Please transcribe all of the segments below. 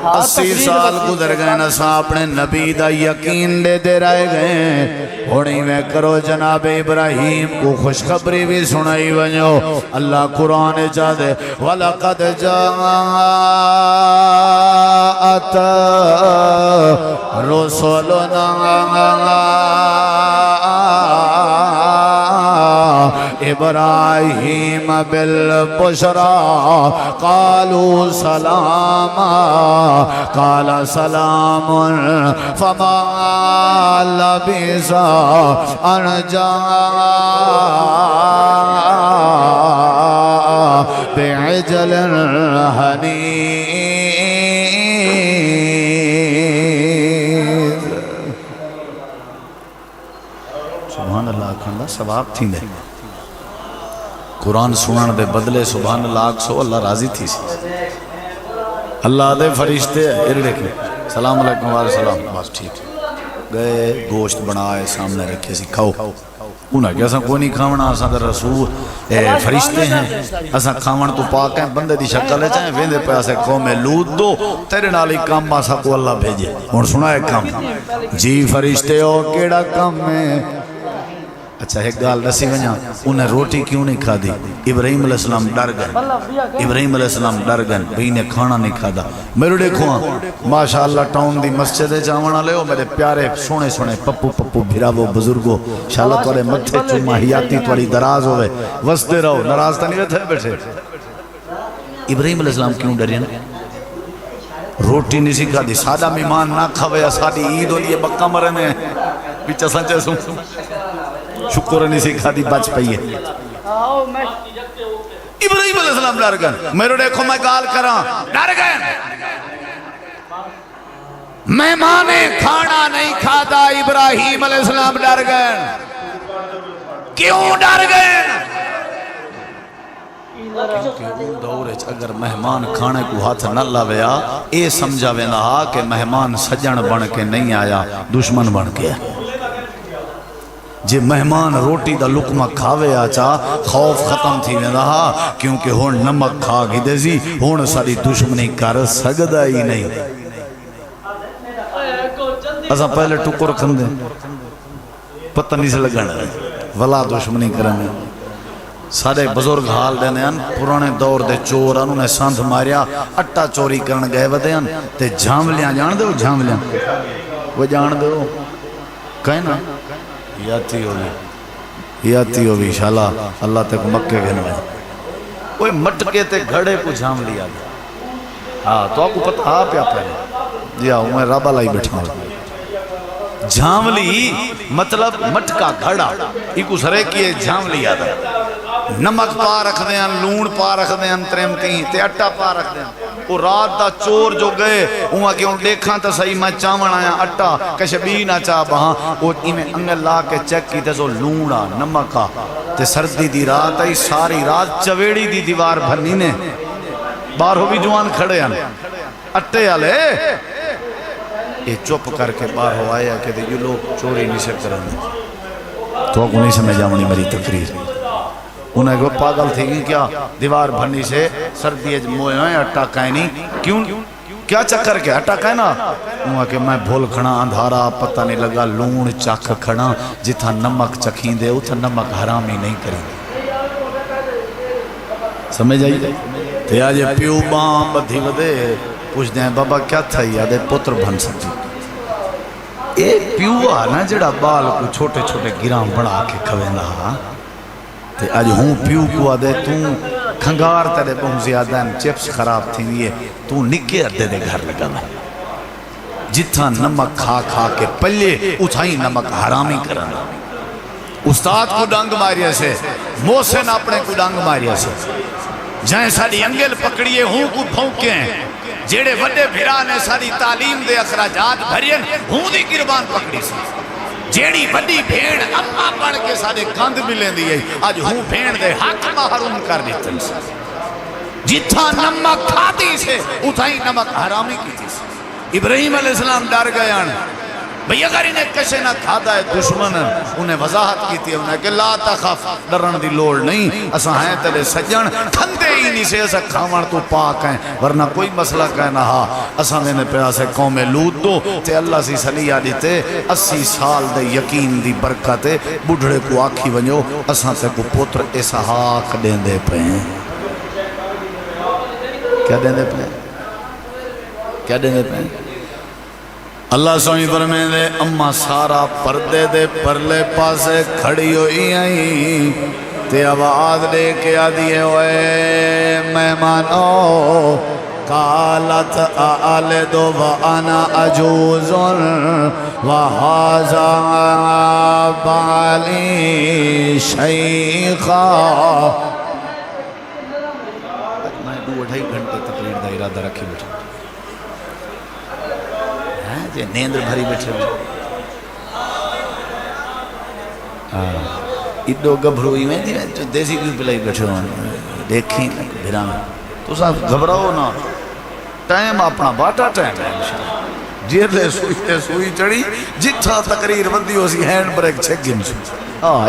80 سال گزر گئے نا سا اپنے نبی دا یقین دے دے رہے گئے ہوڑی میں کرو جناب ابراہیم کو خوشخبری بھی سنائی ونجو اللہ قرآن چاہ دے وَلَقَدْ جَاءَتْ رُسُلُنَا ابراہیم بالبشرى قالوا سلاما قال سلام فما لبث ان جاء بعجل حنیذ سبحان اللہ کھنڈا ثواب تھی دے قرآن سنان دے بدلے سبحان اللہ سو اللہ راضی تھی سی اللہ دے فرشتے ارڑے کے سلام علیکم وعلیکم السلام بس ٹھیک گئے گوشت بنائے سامنے رکھے سی کھاؤ انہاں کہ اساں کوئی نہیں کھاونا اساں دے رسول فرشتے ہیں اساں کھاون تو پاک ہیں بندے دی شکل ہے چاہے ویندے پہ اسے قوم لوط دو تیرے نال ہی کام اساں کو اللہ بھیجے ہن سنا ہے کام جی فرشتے ہو کیڑا کام ہے اچھا ایک گال رسی ونجا انہیں روٹی کیوں نہیں کھا دی ابراہیم علیہ السلام ڈر گئے ابراہیم علیہ السلام ڈر گئے بھئی نے کھانا نہیں کھا دا میرے دیکھو ماشاءاللہ ٹاؤن دی مسجد جاوانا لے ہو میرے پیارے سونے سونے پپو پپو بھیراو بزرگو شاءاللہ توڑے متھے چوما حیاتی توڑی دراز ہوئے وستے رہو نراز تا نہیں رہتے بیٹھے ابراہیم علیہ السلام کیوں ڈرین روٹی نہیں سکھا دی سادہ میمان نہ کھوے سادی عید ہو لیے بکا مرنے بیچا سنچے سن شکر نہیں سکھا دی بچ پئیے ابراہیم علیہ السلام ڈر گئے میرے دیکھو میں گال کراں ڈر گئے مہمان کھانا نہیں کھاتا ابراہیم علیہ السلام ڈر گئے کیوں ڈر گئے دور اگر مہمان کھانے کو ہاتھ نہ لاویا اے سمجھا وینا کہ مہمان سجن بن کے نہیں آیا دشمن بن کے جے مہمان روٹی دا لقمہ کھاوے آچا خوف ختم تھی ویندہ کیونکہ ہون نمک کھا گی دے زی ہون ساری دشمنی کر سکدا ہی نہیں ایسا پہلے ٹکر کھندے پتہ نہیں سے لگانا ولا دشمنی کرنے سارے بزرگ حال دینے ہیں پرانے دور دے چور انہوں نے ساندھ ماریا اٹا چوری کرن گئے ودے ہیں تے جھاملیاں جان دے وہ جھاملیاں وہ جان دے وہ کہیں نا یاتی ہوئی شالا اللہ تک مکے گھن میں کوئی مٹکے تے گھڑے کو جھام لیا گیا ہاں تو آپ کو پتہ آپ یا پہلے جی ہاں میں رابع لائی بیٹھا ہوں جھام لی مطلب مٹکا گھڑا ایک سرے کیے جھام لیا تھا نمک پا رکھ دیں لون پا رکھ دیں ترمتی تے اٹا پا رکھ دیں وہ رات دا چور جو گئے وہاں کہ ان دیکھاں تا صحیح میں چاون آیا اٹا کشے بھی نہ چاہ بہاں وہ ایمیں انگل لا کے چیک کی تے سو لونڑا نمکا تے سردی دی رات آئی ساری رات چویڑی دی دیوار بھرنی نے باہر ہو بھی جوان کھڑے ہیں اٹے آلے یہ چپ کر کے باہر ہو آیا کہ یہ لوگ چوری نہیں سے کرنے تو آپ کو نہیں سمجھ آمنی میری تقریر انہیں وہ پاگل تھی گی کیا دیوار بھرنی سے سردی موئے ہیں اٹا کہنی کیوں کیا چکر کے اٹا کہنا انہیں کہ میں بھول کھڑا اندھارا پتہ نہیں لگا لون چاک کھڑا جتھا نمک چکھیں دے اتھا نمک حرامی نہیں کریں سمجھ آئی تے آج پیو بام بدھی ودے پوچھ دیں بابا کیا تھا یادے پتر بھن سکتی اے پیو آنا جڑا بال کو چھوٹے چھوٹے گرام بڑھا کے کھویندہ تے آج ہوں پیو کو آدھے توں کھنگار تیرے بہت زیادہ چپس خراب تھی دیئے تو نکے اردے دے گھر لگا میں جتھا نمک کھا کھا کے پلے اتھائی نمک حرامی کرنا استاد کو ڈانگ ماریا سے موسن اپنے کو ڈانگ ماریا سے جائیں ساری انگل پکڑیے ہوں کو پھونکے ہیں جیڑے وڈے بھیرانے ساری تعلیم دے اخراجات بھرین ہوں دی گربان پکڑی سے جیڑی وڈی بھیڑ اپا پڑھ کے سارے کاندھ ملیں دیئے آج ہوں بھیڑ دے حق محروم کر دیتن سے جتھا نمک کھاتی سے اتھائی نمک حرامی کی تھی سے ابراہیم علیہ السلام ڈر گئے بھئی اگر انہیں کشے نہ کھادا ہے دشمن انہیں وضاحت کی تھی انہیں کہ لا تخف ڈرن دی لوڑ نہیں اسا ہیں تلے سجن کھندے ہی نہیں سے اسا کھاون تو پاک ہیں ورنہ کوئی مسئلہ کہنا ہا اسا میں نے پیدا سے قوم لوت دو تے اللہ سی صلیح دیتے 80 سال دے یقین دی برکت بڑھڑے کو آکھی ونجو اسا تے کو پتر اسحاق دیں دے پہ ہیں کیا دیں دے پہ ہیں کیا دیں دے پہ ہیں اللہ سوئی فرمائے دے اما سارا پردے دے پرلے پاسے کھڑی ہوئی آئی تے آواز دے کے آدھیے ہوئے مہمانو قالت آلدو وانا عجوز وہذا بالی شیخا میں 2-2.5 گھنٹے تقریر دا ارادہ رکھی بیٹھا نیندر بھری بیٹھے ادھو گبھروئی میں جو دیسی کیوں پلائی بیٹھے ہوئے دیکھیں بھرا میں تو صاحب گھبراؤ نا ٹائم اپنا باٹا ٹائم ہے جیر لے سوئی چڑی جتھا تقریر بندی ہو سی ہینڈ بریک چھک گن سو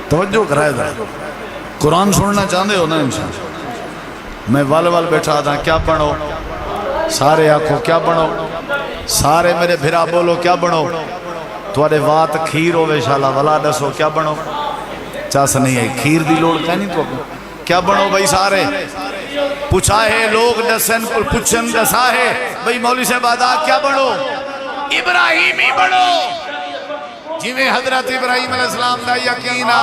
توجہ کرائے دا قرآن سننا چاہتے ہو نا انسان میں وال بیٹھا تھا کیا پڑھو سارے آنکھوں کیا بنو سارے میرے بھرا بولو کیا بنو توڑے وات کھیر ہوئے شالا ولا دسو کیا بنو چاس نہیں ہے کھیر دی لوڑ کہنی تو کیا بنو بھائی سارے پوچھا ہے لوگ دسن پوچھن دسا ہے بھائی مولی سے بعدا کیا بنو ابراہیمی بنو جی میں حضرت ابراہیم علیہ السلام دا یقینا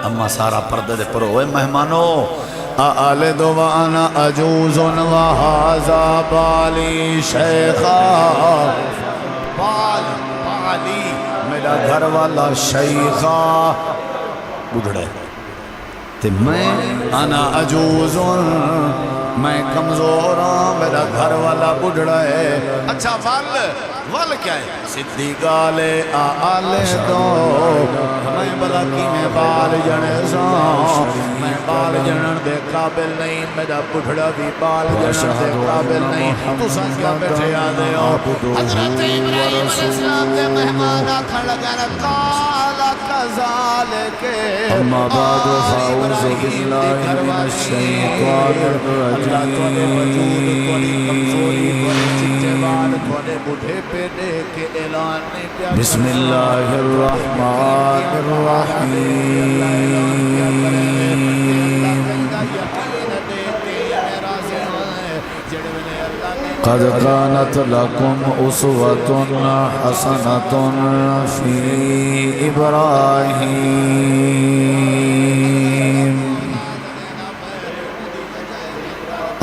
اما سارا پردے دے پرو ہوئے مہمانو آلد وانا عجوز وہذا بالی شیخا بالی میرا گھر والا شیخا بڑھڑے تے میں انا عجوز میں کمزوراں میرا گھر والا بڑھڑا ہے اچھا وال کیا ہے صدی گالے آلے دو میں بلا کی میں بال جنے ساں میں بال جنن دے قابل نہیں میرا بڑھڑا بھی بال جنن دے قابل نہیں تو سنگیا بیٹھے آدھے ہو حضرت ابراہیم علیہ السلام دے مہمان آکھا لگا قالا کذالک اما بعد فاعوذ باللہ من الشیطان بسم اللہ الرحمن الرحیم قد كانت لكم أسوة حسنة في إبراهيم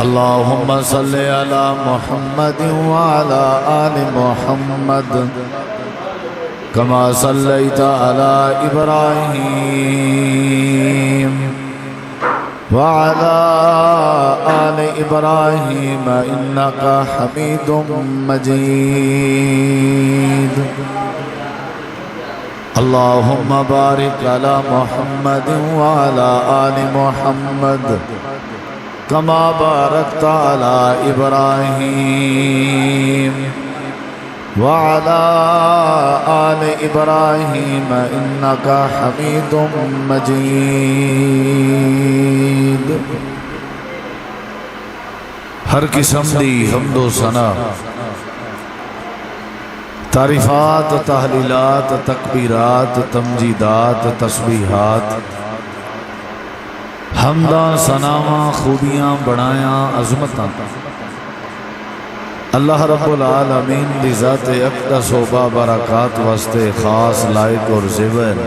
اللهم صل على محمد وعلى آل محمد كما صليت على إبراهيم وعلى آل إبراهيم إنك حميد مجيد اللهم بارك على محمد وعلى آل محمد كما باركت على إبراهيم وعلى آل إبراهيم إنك حميد مجيد ہر قسم دی حمد و ثنا تعریفات تحلیلات تکبیرات تمجیدات تسبیحات حمداں ثناواں خوبیاں بڑایاں عظمتاں اللہ رب العالمین دی ذات اقدس و بابرکات واسطے خاص لائق اور زیور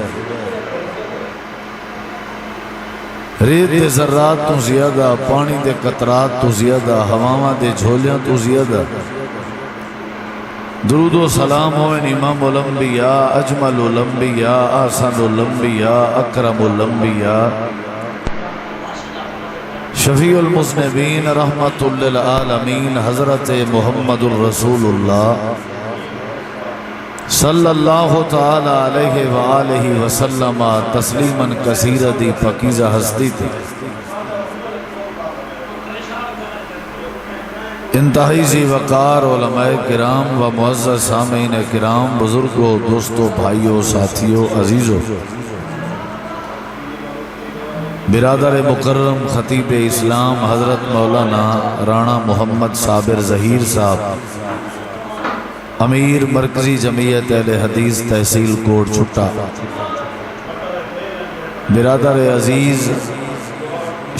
ریت دے ذرات تو زیادہ پانی دے قطرات تو زیادہ ہواواں دے جھولیاں تو زیادہ درود و سلام ہوئے امام الانبیاء اجمل الانبیاء آسن الانبیاء اکرم الانبیاء شفیع المذنبین رحمت للعالمین حضرت محمد الرسول اللہ صلی اللہ تعالی علیہ وآلہ وسلم تسلیما کثیر دی پاکیزہ ہستی تھی انتہائی ذی وقار علماء کرام و معزز سامعین کرام، بزرگوں، دوستوں، بھائیوں، ساتھیوں، عزیزوں، برادر مکرم خطیب اسلام حضرت مولانا رانا محمد صابر ظہیر صاحب، امیر مرکزی جمعیت اہل حدیث تحصیل کوٹ چھٹا، برادر عزیز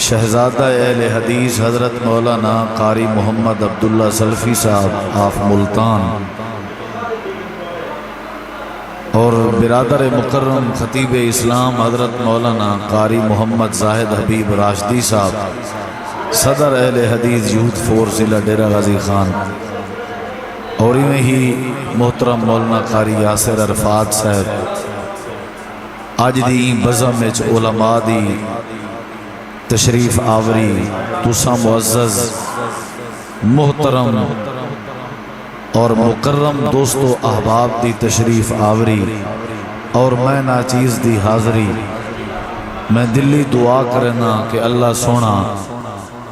شہزادہ اہل حدیث حضرت مولانا قاری محمد عبداللہ سلفی صاحب آف ملتان، اور برادر مکرم خطیب اسلام حضرت مولانا قاری محمد زاہد حبیب راشدی صاحب، صدر اہل حدیث یوتھ فورس ضلع ڈیرہ غازی خان، اور میں ہی محترم مولانا قاری یاسر عرفات صاحب، آج دی بزم وچ علماء دی تشریف آوری، تساں معزز محترم اور مکرم دوستو احباب دی تشریف آوری، اور میں ناچیز دی حاضری، میں دلی دعا کرنا کہ اللہ سونا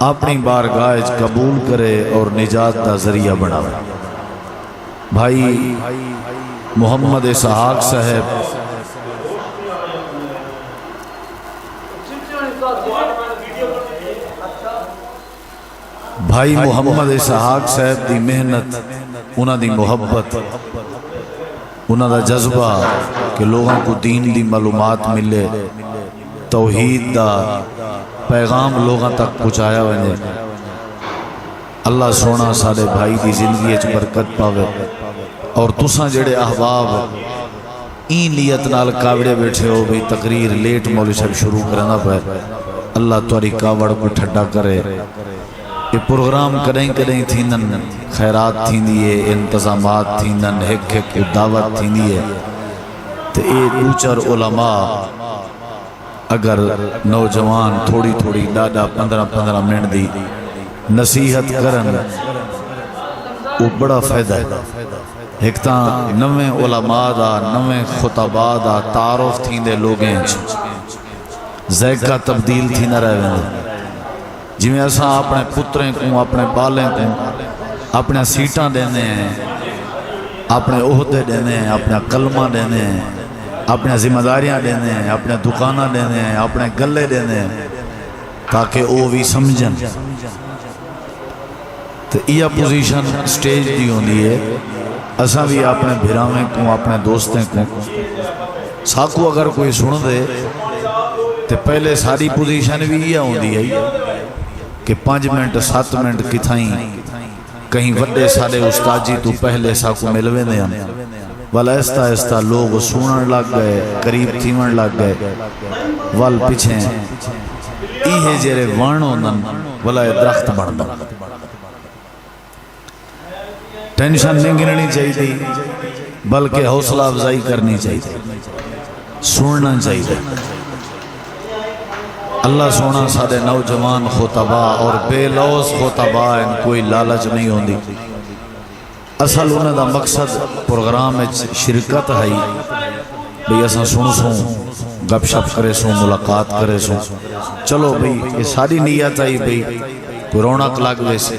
اپنی بارگاہ قبول کرے اور نجات دا ذریعہ بنا۔ بھائی محمد اسحاق صاحب، بھائی محمد اسحاق صاحب دی محنت، انہاں دی محبت، انہاں دا جذبہ کہ لوگوں کو دین دی معلومات ملے، توحید دا پیغام لوگوں تک پہنچایا ونے، اللہ سونا سارے بھائی دی زندگی وچ برکت پاوے، اور تساں جڑے احباب این نیت نال کاوڑے بیٹھے ہو بھی تقریر لیٹ مولوی صاحب شروع کرنا پہ، اللہ تاری کاوڑ کو ٹھڈا کرے، یہ پروگرام کریں کریں تھینن خیرات تھیندیے، انتظامات تھیندن، ایک ایک دعوت تھیندیے، تو اے دوچر علماء اگر نوجوان تھوڑی تھوڑی ڈاڈا 15-15 منٹ دی نصیحت کرن، وہ بڑا فائدہ ہے۔ ایک تاں نویں علماء دا، نویں خطباء دا تعارف تھیندے لوگیں ذائقہ تبدیل تھی نہ رہے ہیں، جی میں ایسا اپنے پتریں کو، اپنے بالیں کو، اپنے سیٹاں دینے ہیں، اپنے عہدے دینے ہیں، اپنے کلمہ دینے ہیں، اپنے ذمہ داریاں دینے ہیں، اپنے دکانہ دینے ہیں، اپنے گلے دینے ہیں، تاکہ وہ بھی سمجھن۔ تو یہ پوزیشن سٹیج دی ہوندی ہے، اساں بھی اپنے بھراویں کو، اپنے دوستیں کو، ساکو اگر کوئی سن دے تو پہلے ساری پوزیشن بھی یہ ہوندی ہے کہ 5 منٹ 7 منٹ کتھائیں کہیں وڈے سارے استاد جی تو پہلے ساکو ملوے دے ہیں، والا ایستا ایستا لوگ سونن لگ گئے، قریب تھیون لگ گئے، وال پیچھیں ایہے جیرے وانوں نن والا درخت بڑھ دا۔ ٹینشن نہیں گننی چاہیے بلکہ حوصلہ افزائی کرنی چاہیے، سننا چاہیے۔ اللہ سونا سارے نوجوان خطباء اور بے لوز خطباء ان کوئی لالچ نہیں ہوندی، اصل انہیں دا مقصد پروگرام میں شرکت ہے، بھئی ایسا سن سوں گپ شپ کرے سوں، ملاقات کرے سوں، چلو بھئی یہ ساری نیت آئی بھئی کوئی رونق لگ ویسے،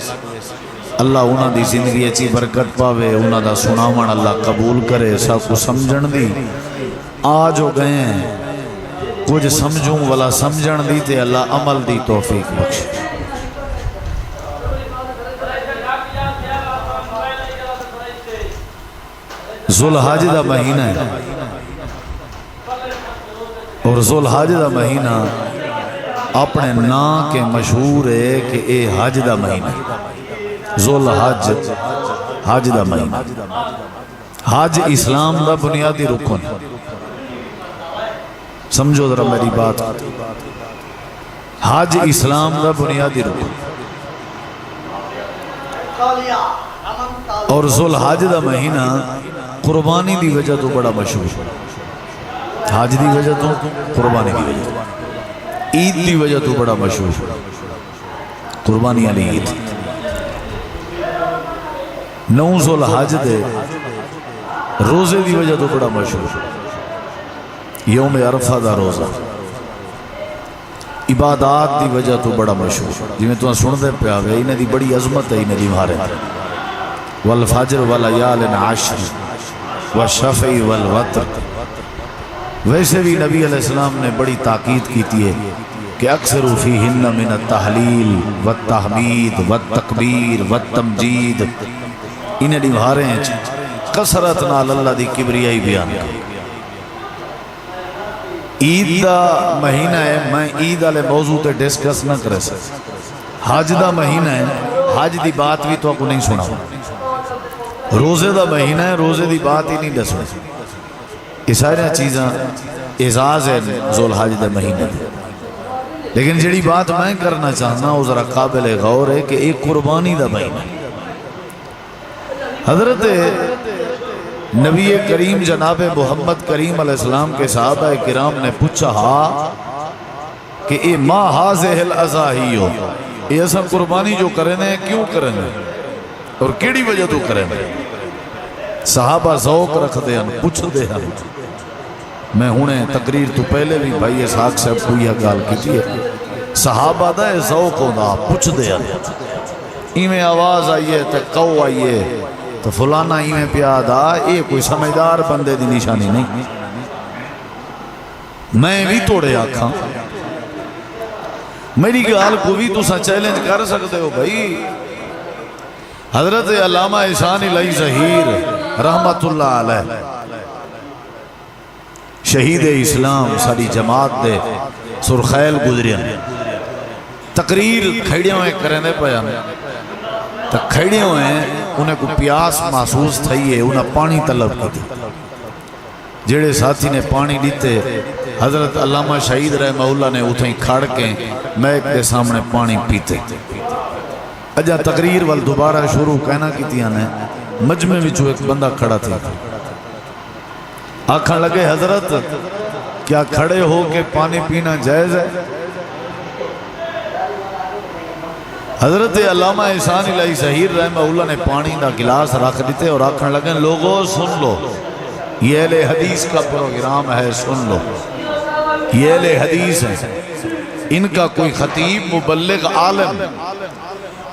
اللہ انہاں دی زندگی اچھی برکت پاوے، انہاں دا سناون اللہ قبول کرے، سب کو سمجھن دی آج ہو گئے ہیں، کچھ سمجھوں والا سمجھن دی تے اللہ عمل دی توفیق بخشے۔ ذوالحج دا مہینہ ہے، اور ذوالحج دا مہینہ اپنے نام کے مشہور ہے کہ اے حج دا مہینہ ہے، ذوالحج حج دا مہینہ۔ حج اسلام دا بنیادی رکن، سمجھو ذرا میری بات، حج اسلام دا بنیادی رکن، اور ذوالحج دا مہینہ قربانی دی وجہ تو بڑا مشہور، حج دی وجہ تو، قربانی دی وجہ تو، عید دی وجہ تو بڑا مشہور، قربانی علی عید۔ 9 ذوالحج دے روزے دی وجہ تو بڑا مشہور، یوم عرفہ دا روزہ، عبادات دی وجہ تو بڑا مشہور جی میں تو سن دے پیا گیا انہیں دی بڑی عظمت ہے انہیں دی مارے والفجر والیال عشر والشفع والوتر ویسے بھی نبی علیہ السلام نے بڑی تاکید کیتی ہے کہ اکثر فیہن من التحلیل والتحمید والتکبیر والتمجید انہیں دی مارے ہیں کثرت نال اللہ دی کبریائی بیان کر عید دا مہینہ ہے میں عید والے موضوع تے ڈسکس نہ کرے سکتا حج دا مہینہ ہے حج دی بات بھی تو آپ کو نہیں سنا روزے دا مہینہ ہے روزے دی بات ہی نہیں دسنا یہ سارے چیزاں اعزاز ہے ذوالحج دے مہینے لیکن جڑی بات میں کرنا چاہنا وہ ذرا قابل غور ہے کہ ایک قربانی دا مہینہ حضرت نبی کریم جناب محمد کریم علیہ السلام کے صحابہ کرام نے پوچھا کہ اے ما حاضح الازاہی ہو یہ ایسا قربانی جو کریں کیوں کریں اور کیڑی وجہ تو کریں صحابہ ذوق رکھ دے ہیں پوچھ دے ہیں میں ہنے تقریر تو پہلے بھی بھائی اسحاق صاحب کو یہ گال کی ہے صحابہ دا ذوق ہونا پوچھ دے ہیں ایمیں آواز آئیے تے قو آئیے تو فلانا ہی میں پیادا یہ کوئی سمجھدار بندے دی نشانی نہیں میں بھی توڑے آکھاں میری گال کو بھی تو سا چیلنج کر سکتے ہو بھائی حضرت علامہ احسان الہی ظہیر رحمت اللہ علیہ شہید اسلام ساری جماعت دے سرخیل گزریا تقریر کھڑیاں ہوئے کرنے پیا تو کھڑے ہوئے ہیں انہیں کو پیاس محسوس تھئی ہے انہیں پانی طلب کی تھی جڑے ساتھی نے پانی دیتے حضرت علامہ شہید رحمہ اللہ نے اتھیں کھڑ کے میک کے سامنے پانی پیتے اجا تقریر وال دوبارہ شروع کہنا کی تھی نے مجمع وچوں ایک بندہ کھڑا تھا آنکھاں لگے حضرت کیا کھڑے ہو کے پانی پینا جائز ہے حضرت علامہ احسان الہی ظہیر رحمہ اللہ نے پانی دا گلاس رکھ دیتے اور آنکھاں لگے لوگوں سن لو یہ اہل حدیث کا پروگرام ہے سن لو یہ اہل حدیث ہے ان کا کوئی خطیب مبلغ عالم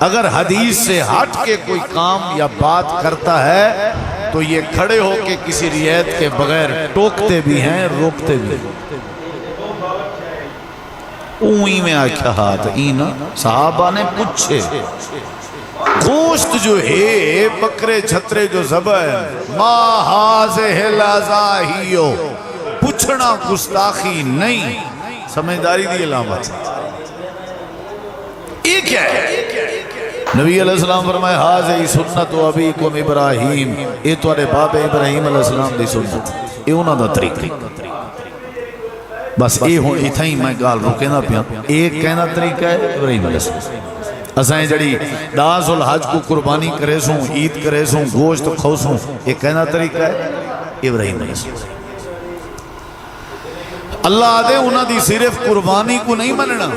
اگر حدیث سے ہٹ کے کوئی کام یا بات کرتا ہے تو یہ کھڑے ہو کے کسی رعایت کے بغیر ٹوکتے بھی ہیں روکتے بھی ہیں اوہی میں آکھا ہاتھ اینا صحابہ نے پوچھے گوشت جو ہے بکرے چھترے جو ذبح ہے ما حاضح الازاہیو پوچھنا گستاخی نہیں سمجھداری دی علامت یہ کیا ہے نبی علیہ السلام فرمائے حاضی سنت و ابیکم ابراہیم یہ توڑے باب ابراہیم علیہ السلام دی سنت یہ انہوں دا طریقہ بس یہ ہوں اتھائی میں گال روکے نہ پیا ایک کہنا طریقہ ہے ابراہیم علیہ السلام اسائیں جڑی داز الحج کو قربانی کرے سوں عید کرے سوں گوشت کھو سوں یہ کہنا طریقہ ہے ابراہیم علیہ السلام اللہ آدھے انہاں دی صرف قربانی کو نہیں مننا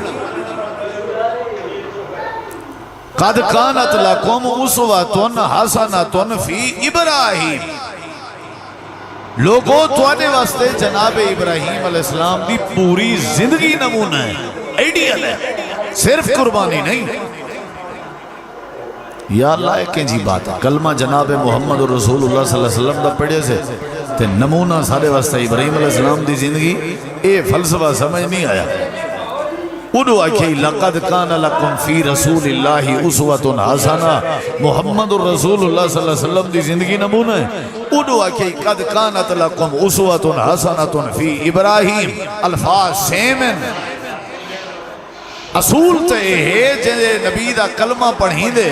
قد کانت لکم اسوۃ حسنۃ فی ابراہیم لوگوں توانے واسطے جناب ابراہیم علیہ السلام دی پوری زندگی نمونہ ہے ایڈیل ہے صرف قربانی نہیں یا اللہ ایک جی بات ہے کلمہ جناب محمد رسول اللہ صلی اللہ علیہ وسلم دا پڑھے سے تے نمونہ سارے واسطے ابراہیم علیہ السلام دی زندگی اے فلسفہ سمجھ نہیں آیا انہوں آکھیں لَقَدْ كَانَ لَكُمْ فِي رَسُولِ اللَّهِ أُسْوَةٌ حَسَنَةٌ محمد الرسول اللہ صلی اللہ علیہ وسلم دی زندگی نمونہ ہے انہوں آکھیں قَدْ كَانَتْ لَكُمْ أُسْوَةٌ حَسَنَةٌ فِي إِبْرَاهِيم الفاظ سیمن اصول تے ہے جنہیں نبی دا کلمہ پڑھیں دے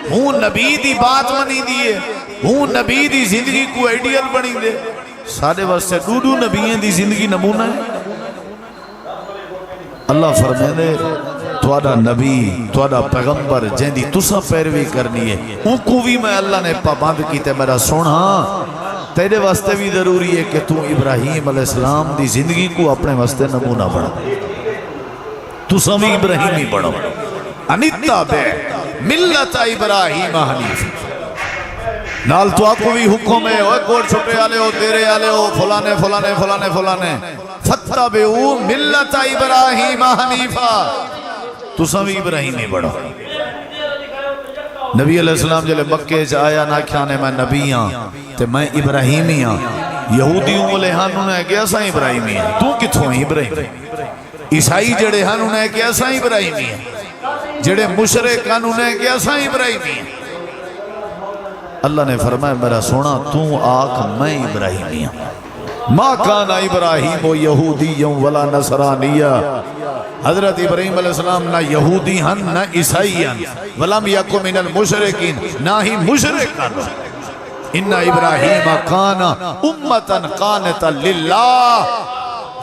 ہوں نبی دی بات منی دیئے ہوں نبی دی زندگی کو ایڈیل بنی دے سارے واسطے دو نبییں دی زندگی نمونہ ہے اللہ فرمائے دے توڑا نبی توڑا پیغمبر جن دی تسا پیروی کرنی ہے ان کو بھی میں اللہ نے پابند کی تے میرا سونا تیرے واسطے بھی ضروری ہے کہ تو ابراہیم علیہ السلام دی زندگی کو اپنے واسطے نمونہ بڑھا تسا بھی ابراہیمی بڑھو انیتا بے ملت ابراہیم حنیف نال تو آپ کو بھی حکم ہے اوہ کوڑ چھٹے آلے ہو تیرے آلے ہو فلانے فلانے فلانے فلانے فتبعوا ملت ابراہیم حنیفا، تساں بھی ابراہیمی بڑھو۔ نبی علیہ السلام جلے مکے چ آیا نہ کھانے میں نبی ہاں تے میں ابراہیمی ہاں، یہودیوں والے ہاں انہوں نے کہا اساں ابراہیمی ہیں، تو کتھوں ہیں ابراہیم؟ عیسائی جڑے ہاں انہوں نے کہا اساں ابراہیمی ہیں، جڑے مشرک ہاں انہوں نے کہا اساں ابراہیمی ہیں۔ اللہ نے فرمایا میرا سونا تو آکھ میں ابراہیمی ہوں، ما کان ابراہیم و یہودی ولا نصرانیہ، حضرت ابراہیم علیہ السلام نہ یہودی ہن نہ عیسائی ہن، ولم یکن من المشرکین، نہ ہی مشرک ہن۔ ان ابراہیم کان امتا قانتا للہ،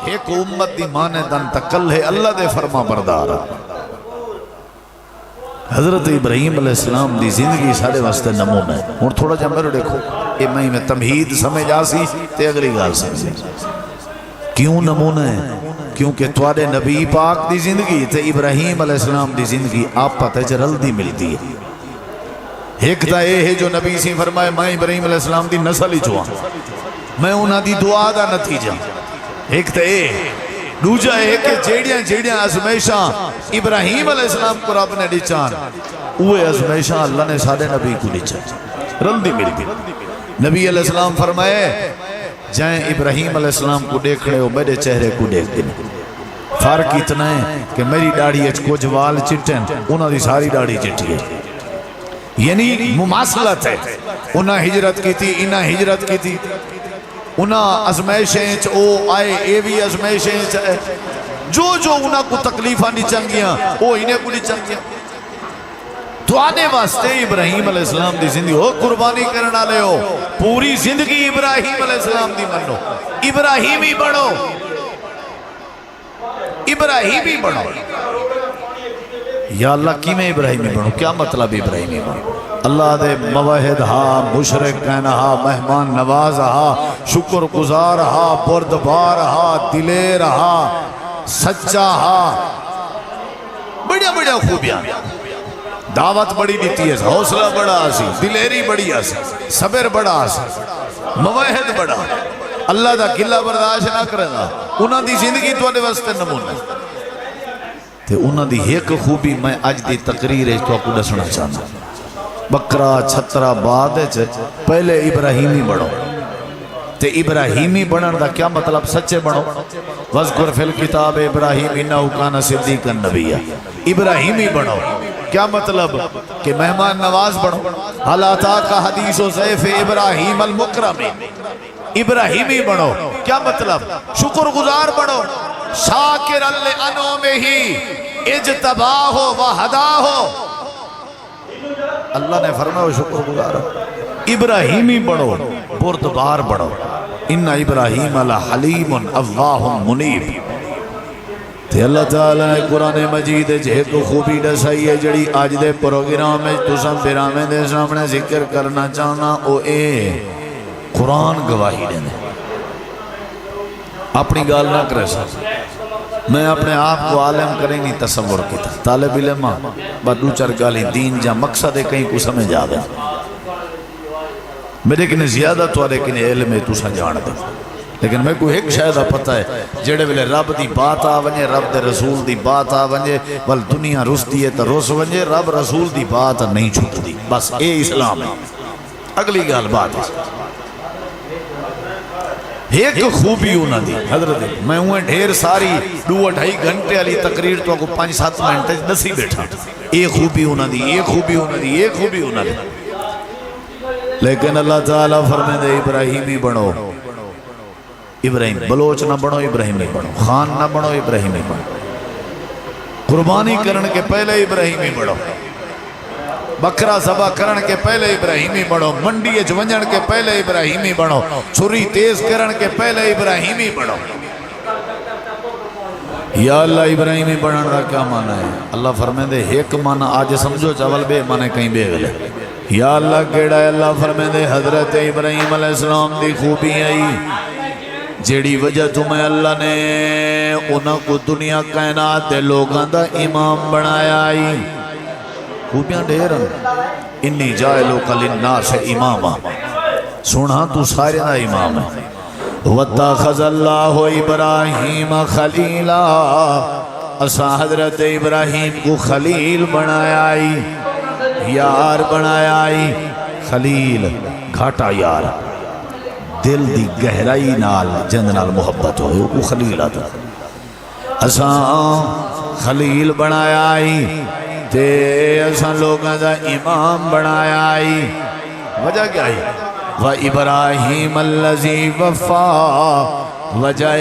ایک امت دی ماندن تکل ہے اللہ دے فرما بردار۔ حضرت ابراہیم علیہ السلام دی زندگی سارے واسطے نمونہ ہے۔ اور تھوڑا جا میرے دیکھو اے میں تمہید سمجھ آسی تے اگلی گال سمجھ۔ کیوں نمونہ ہے؟ کیونکہ توارے نبی پاک دی زندگی تے ابراہیم علیہ السلام دی زندگی آپ پتہ جرل دی ملتی ہے۔ ایک تا اے ہے جو نبی سے فرمائے میں ابراہیم علیہ السلام دی نسل ہی چوہاں، میں انہاں دی دعا دا نتیجہ۔ ایک تا اے دوجہ ہے کہ جیڑیاں ازمیشاں ابراہیم علیہ السلام کو رب نے ڈیچان، اوہ ازمیشاں اللہ نے سارے نبی کو ڈیچان، رل دی مل گئی۔ نبی علیہ السلام فرمائے جائیں ابراہیم علیہ السلام کو دیکھ رہے ہو میرے چہرے کو دیکھ دیں، فرق اتنا ہے کہ میری ڈاڑی اچ کو جوال چٹیں انہاں دی ساری ڈاڑی چٹی ہے، یعنی مماثلت ہے۔ انہاں ہجرت کی تھی انہاں ہجرت کی تھی، انہاں ازمیشیں چ او آئے اے بھی ازمیشیں چ ہے، جو انہاں کو تکلیفہ نہیں چنگیاں او انہیں کو نہیں چنگیاں۔ تو آنے واسطے ابراہیم علیہ السلام دی زندگی ہو قربانی کرنا لے ہو، پوری زندگی ابراہیم علیہ السلام دی منو، ابراہیمی بڑھو، ابراہیمی بڑھو۔ یا اللہ کی میں ابراہیمی بڑھو؟ کیا مطلب ابراہیمی بڑھو؟ اللہ دے موحد ہا، مشرک کہنا ہا، مہمان نواز ہا، شکر گزار ہا، بردبار ہا، دلیر ہا، سچا ہا، بڑیا خوبیاں، دعوت بڑی دیتی ہے، حوصلہ بڑا آسی، دلیری بڑی آسی، صبر بڑا آسی، موحد بڑا، اللہ دا گلہ برداشت نہ کرے گا۔ انہاں دی زندگی تو آنے واسطے نمونہ تے انہاں دی ایک خوبی میں آج دی تقریر ہے تو آپ کو دسنا چاہتا ہوں۔ بکرا چھترا بعد پہلے ابراہیمی بڑھو، تے ابراہیمی بڑھن دا کیا مطلب؟ سچے بڑھو۔ وذکر فی الکتاب ابراہیم انہو کان صدیقا نبیہ، ابراہیمی بڑھو کیا مطلب؟ کہ مہمان نواز بڑھو۔ حال آتاک حدیث و ضیف ابراہیم المکرمین، ابراہیمی بڑھو کیا مطلب؟ شکر گزار بڑھو، شاکر لانعمہ اجتباہ و ہداہ، اللہ نے فرمایا شکر گزار ابراہیمی بڑھو، بردبار بڑھو۔ ان ابراہیم لحلیم اواہ منیب۔ تے اللہ تعالیٰ نے قرآن مجید ایک خوبی دسائی ہے جڑی آج دے پروگرام میں تساں برامے دے سامنے ذکر کرنا چاہنا، او اے قرآن گواہی دینے۔ اپنی گال نہ کرے سا، میں اپنے آپ کو عالم کریں نہیں تصور کیتا، طالب علم بدو چرگالی دین جا مقصد ہے کہیں کو سمجھ آدھا، میرے کنے زیادہ تو آرے کنے علم ہے تو سنجان دے، لیکن میں کو ایک شاید پتہ ہے جڑے ویلے رب دی بات آونجے، رب دے رسول دی بات آونجے، ول دنیا رس دیئے تا رس ونجے، رب رسول دی بات نہیں چھوٹ دی، بس اے اسلام ہے۔ اگلی گال بات ہے ایک خوبی ہونا دی حضرت، میں ہوئے ڈھیر ساری 2-2.5 گھنٹے علی تقریر تو کو 5-7 منٹ نسی بیٹھا، ایک خوبی ہونا دی، ایک خوبی ہونا دی، ایک خوبی ہونا دی، لیکن اللہ تعالیٰ فرمائے دے ابراہیمی بڑھو، ابراہیم بلوچ نہ بڑھو، ابراہیمی بڑھو، خان نہ بڑھو، ابراہیمی بڑھو، قربانی کرن کے پہلے ابراہیمی بڑھو، بکرا ذبح کرن کے پہلے ابراہیمی بڑھو، منڈی ونجن کے پہلے ابراہیمی بڑھو، چھری تیز کرن کے پہلے ابراہیمی بڑھو۔ یا اللہ ابراہیمی بڑھن کا کیا معنی ہے؟ اللہ فرمائے دے ایک معنی آج سمجھو چاول بے معنی کہیں بے گلے۔ یا اللہ کیڑا ہے؟ اللہ فرمائے دے حضرت ابراہیم علیہ السلام دی خوبی آئی جیڑی وجہ تمہیں اللہ نے انہوں کو دنیا کائنات دے لوگاں دا امام بنایا آئی، خوبیاں ڈھیرن، انی جائلو کا للناس اماما، سونا تو سارے دا امام ہے، وَاتَّخَذَ اللَّهُ إِبْرَاهِيمَ خَلِيلًا اسا حضرت ابراہیم کو خلیل بنایا یار بنایا خلیل گھاٹا یار دل دی گہرائی نال جند نال محبت ہوئے وہ خلیل آتا اسا خلیل بنایا تے اسا لوگاں دا امام بنایا وجہ کیا ہے وَإِبْرَاهِيمَ الَّذِي وَفَا وجہ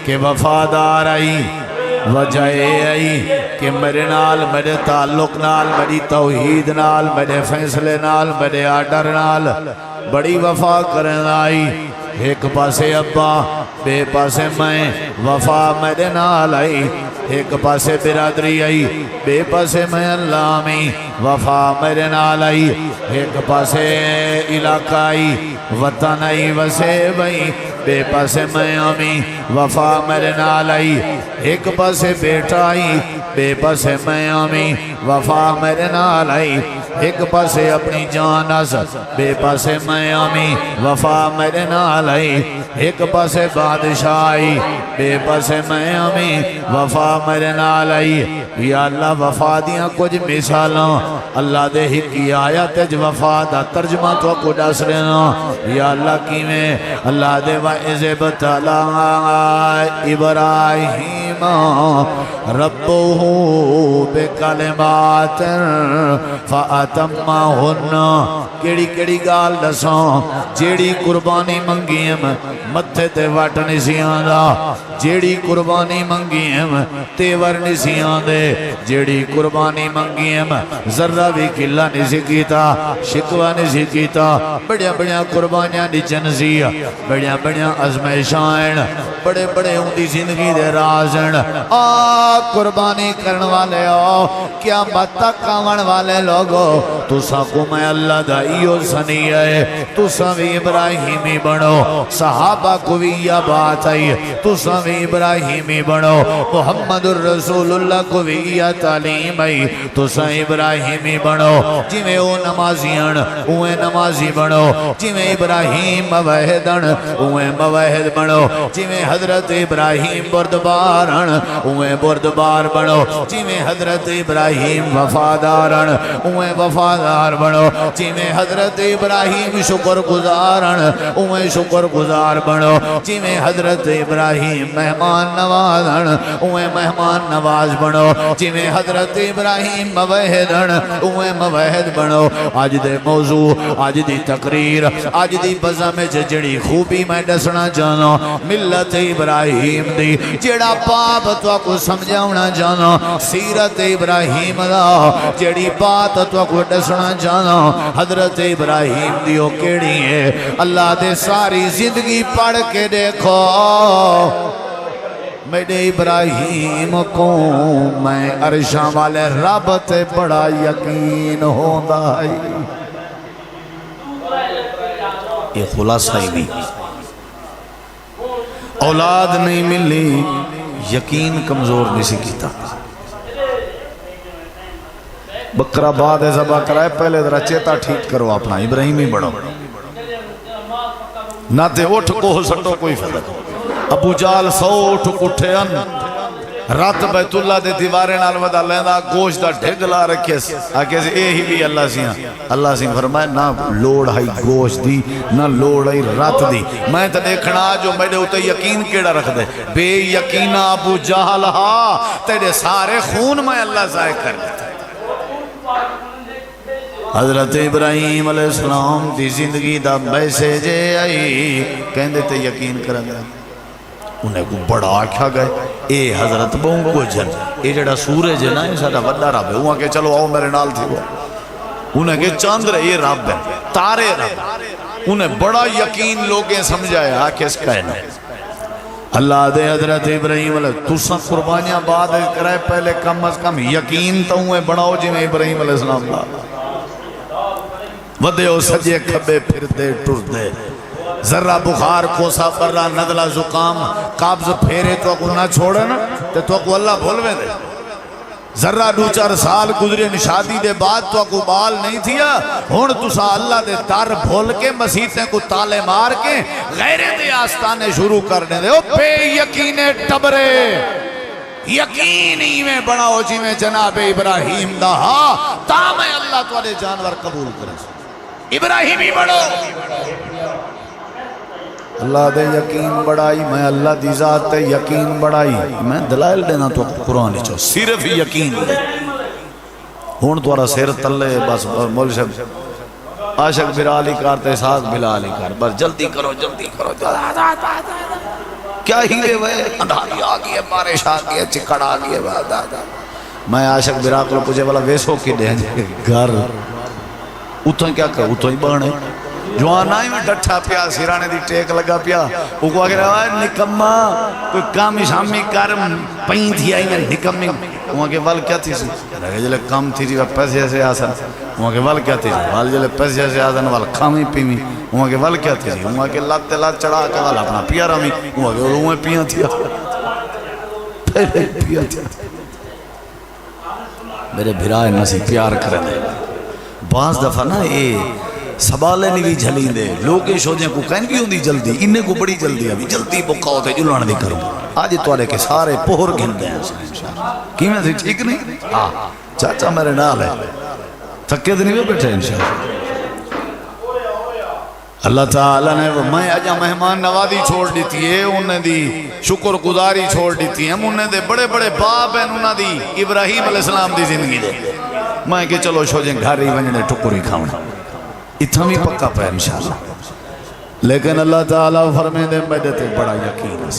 کہ وفادار وجہ کہ میرے نال میرے تعلق نال میری توحید نال میرے فیصلے نال میرے آرڈر نال بڑی وفا کرنا ایک پاسے ابا بے پاسے میں وفا میرے نال ایک پاسے برادری بے پاسے میں اللہ میں وفا میرے نال ایک پاسے علاقہ وطن وسے بھئی بے پاسے میں امی وفا میرے نال ایک پاسے بیٹا بے پاسے میں امی وفا میرے نال ایک پاسے اپنی جان بے پاسے میں امی وفا میرے نال ایک پاسے بادشاہی بے پاسے میں امی وفا میرے نال یا اللہ وفا دیاں کچھ مثالاں اللہ دے ہی کی آیت وفا دا ترجمہ تو کو دس لینا یا اللہ کی میں اللہ دے وَإِذِ ابْتَلَىٰ إِبْرَاهِيمَ رَبُّهُ بِكَلِمَاتٍ فَأَتَمَّهُنَّ کیڑی کیڑی گال دساں جیڑی قربانی منگیم متھے تے وٹ نسیاں دا جیڑی قربانی منگیم تیور نسیاں دے جیڑی قربانی منگیم ذرہ بھی کلا نسی کیتا شکوہ نسی کیتا بڑیا بڑیا قربانیاں دی جنزی بڑیا بڑیا ازمیشائن بڑے بڑے ہوں دی زندگی دے رازن قربانی کرن والے کیا مت کامن والے لوگو تو ساکو میں اللہ دا ایو سنی ہے تو سوی ابراہیمی بنو صحابہ کو بھی یہ بات آئی تو سوی ابراہیمی بنو محمد الرسول اللہ کو بھی یہ تعلیم آئی تو سوی ابراہیمی بنو جی میں او نمازیان اوے نمازی بنو جی میں ابراہیم موحدن اوے موحد بنو جی میں حضرت ابراہیم بردبارن اوے بردبار بنو جی میں حضرت ابراہیم وفادارن اوے وفادار بنو جی میں حضرت ابراہیم شکر گزارن اوے شکر گزار بنو جی میں حضرت ابراہیم مہمان نوازن اوے مہمان نواز بنو جی میں حضرت ابراہیم موحدن اوے موحد بنو آج دے موضوع آج دی تقریر آج دی بزم جڑی خوبی میں دسنا جانا ملت ابراہیم دی جڑا پاپ تو کو سمجھاونا جانا سیرت ابراہیم دا جڑی بات تو کو دسنا جانا حضرت ابراہیم دیو کیڑی ہے اللہ دے ساری زندگی پڑھ کے دیکھو میرے ابراہیم کو میں عرشاں والے رب تے بڑا یقین ہوندا ہے یہ خلاصہ ہی نہیں اولاد نہیں ملی یقین کمزور نہیں سی کیتا بکرا بعد ذبح کرائے پہلے ذرا چیتا ٹھیک کرو اپنا ابراہیمی بڑھو نہ تے اٹھ کو سٹو کوئی فرق ابو جال سو اٹھ اٹھے ان رات بیت اللہ دے دیوارے نال ودا لیندہ گوشت دا ڈھگ لا رکھے آکے سے اے ہی بھی اللہ سیاں اللہ سیاں فرمائے نہ لوڑ ہائی گوشت دی نہ لوڑ ہائی رات دی میں تے دیکھنا جو میرے ہوتے یقین کیڑا رکھ دے بے یقینہ ابو جہل ہا تیرے سارے خون میں اللہ ضائع کر دیتا حضرت ابراہیم علیہ السلام دی زندگی دا بیسے جے آئی کہندے تے یقین کرن گا انہیں کو بڑا آکھا گئے اے حضرت بہن کو جن اے جڑا سورج ہے نا یہ ساتھا وڈا رب ہے وہاں کہ چلو آؤ میرے نال تھی وہ انہیں کہ چاندر یہ رب ہے تارے رب انہیں بڑا یقین لوگیں سمجھائے آکھے اس کہنا اللہ دے حضرت ابراہیم علیہ تُساں قربانیاں بعد کرائے پہلے کم از کم یقین تو ہوئے بڑھاؤ جی میں ابراہیم علیہ السلام ودے ہو سجے کھبے پھر دے ٹر دے ذرہ بخار کوسا برہ ندلہ زکام قابض پھیرے تو کو نہ چھوڑے نا تو کو اللہ بھولوے دے ذرہ دو چار سال گزرے شادی دے بعد تو کو بال نہیں تھیا ہون تسا اللہ دے در بھول کے مسیحیں کو تالے مار کے غیرے دے آستانے شروع کرنے دے او بے یقینے ٹبرے یقین ہی میں بڑھاؤ جی میں جناب ابراہیم دا ہاں تا میں اللہ توالے جانور قبول کرے ابراہیم ہی بڑھو اللہ دے یقین بڑھائی میں اللہ دی ذات تے یقین بڑھائی میں دلائل دینا تو قرآن چاہو صرف یقین دے ہون توارا سیر تلے بس مولی صاحب عاشق بلالی کارتے ساز بلالی کار بس جلدی کرو کیا ہیرے وے اندھاری آگئی ہے بارش آگئی ہے چکڑ آگئی ہے میں عاشق براق لو پوچھے والا ویسو کی دیں گھر اتھا کیا کر اتھا ہی بانے جوان آئی میں ڈٹھا پیا سیرانے دی ٹیک لگا پیا وہ کو آگے رہا ہے نکمہ کوئی کامی شامی کارم پہیں تھی آئی میں نکمی وہاں کے وال کیا تھی سی رہے جلے کام تھی جی پیسے سے آسن وہاں کے وال کیا تھی جی وال جلے پیسے سے آسن وال کامی پیمی وہاں کے وال کیا تھی جی وہاں کے لات لات چڑھا کے وال اپنا پیا رامی وہاں کے روح میں پیا تھیا پہلے پیا تھیا میرے بھرائے نسی پیار کرنے بعض دفعہ نا یہ سبالے نہیں بھی جھلیں دے لوگے شوجیں کو کہیں بھی ہوں دی جلدی انہیں کو بڑی جلدی ابھی جلدی بکا ہوتے جلوان دی کروں آج توارے کے سارے پہر گھن دیں کی میں تھی ٹھیک نہیں چاچا میرے نال ہے تھکے دنی بھی بیٹھے انشاءاللہ اللہ تعالیٰ نے میں اجا مہمان نوازی چھوڑ دیتی ہے انہیں دی شکر گزاری چھوڑ دیتی ہے انہیں دے بڑے بڑے باپ ہیں انہیں دی ابراہیم علیہ السلام دی زندگی دے میں کہ چلو شوجیں گھر ہی ونجنے ٹکری کھاؤنا اتنا بھی پکا پہ انشاءاللہ لیکن اللہ تعالیٰ فرمے دے میں دیتے بڑا یقین ہے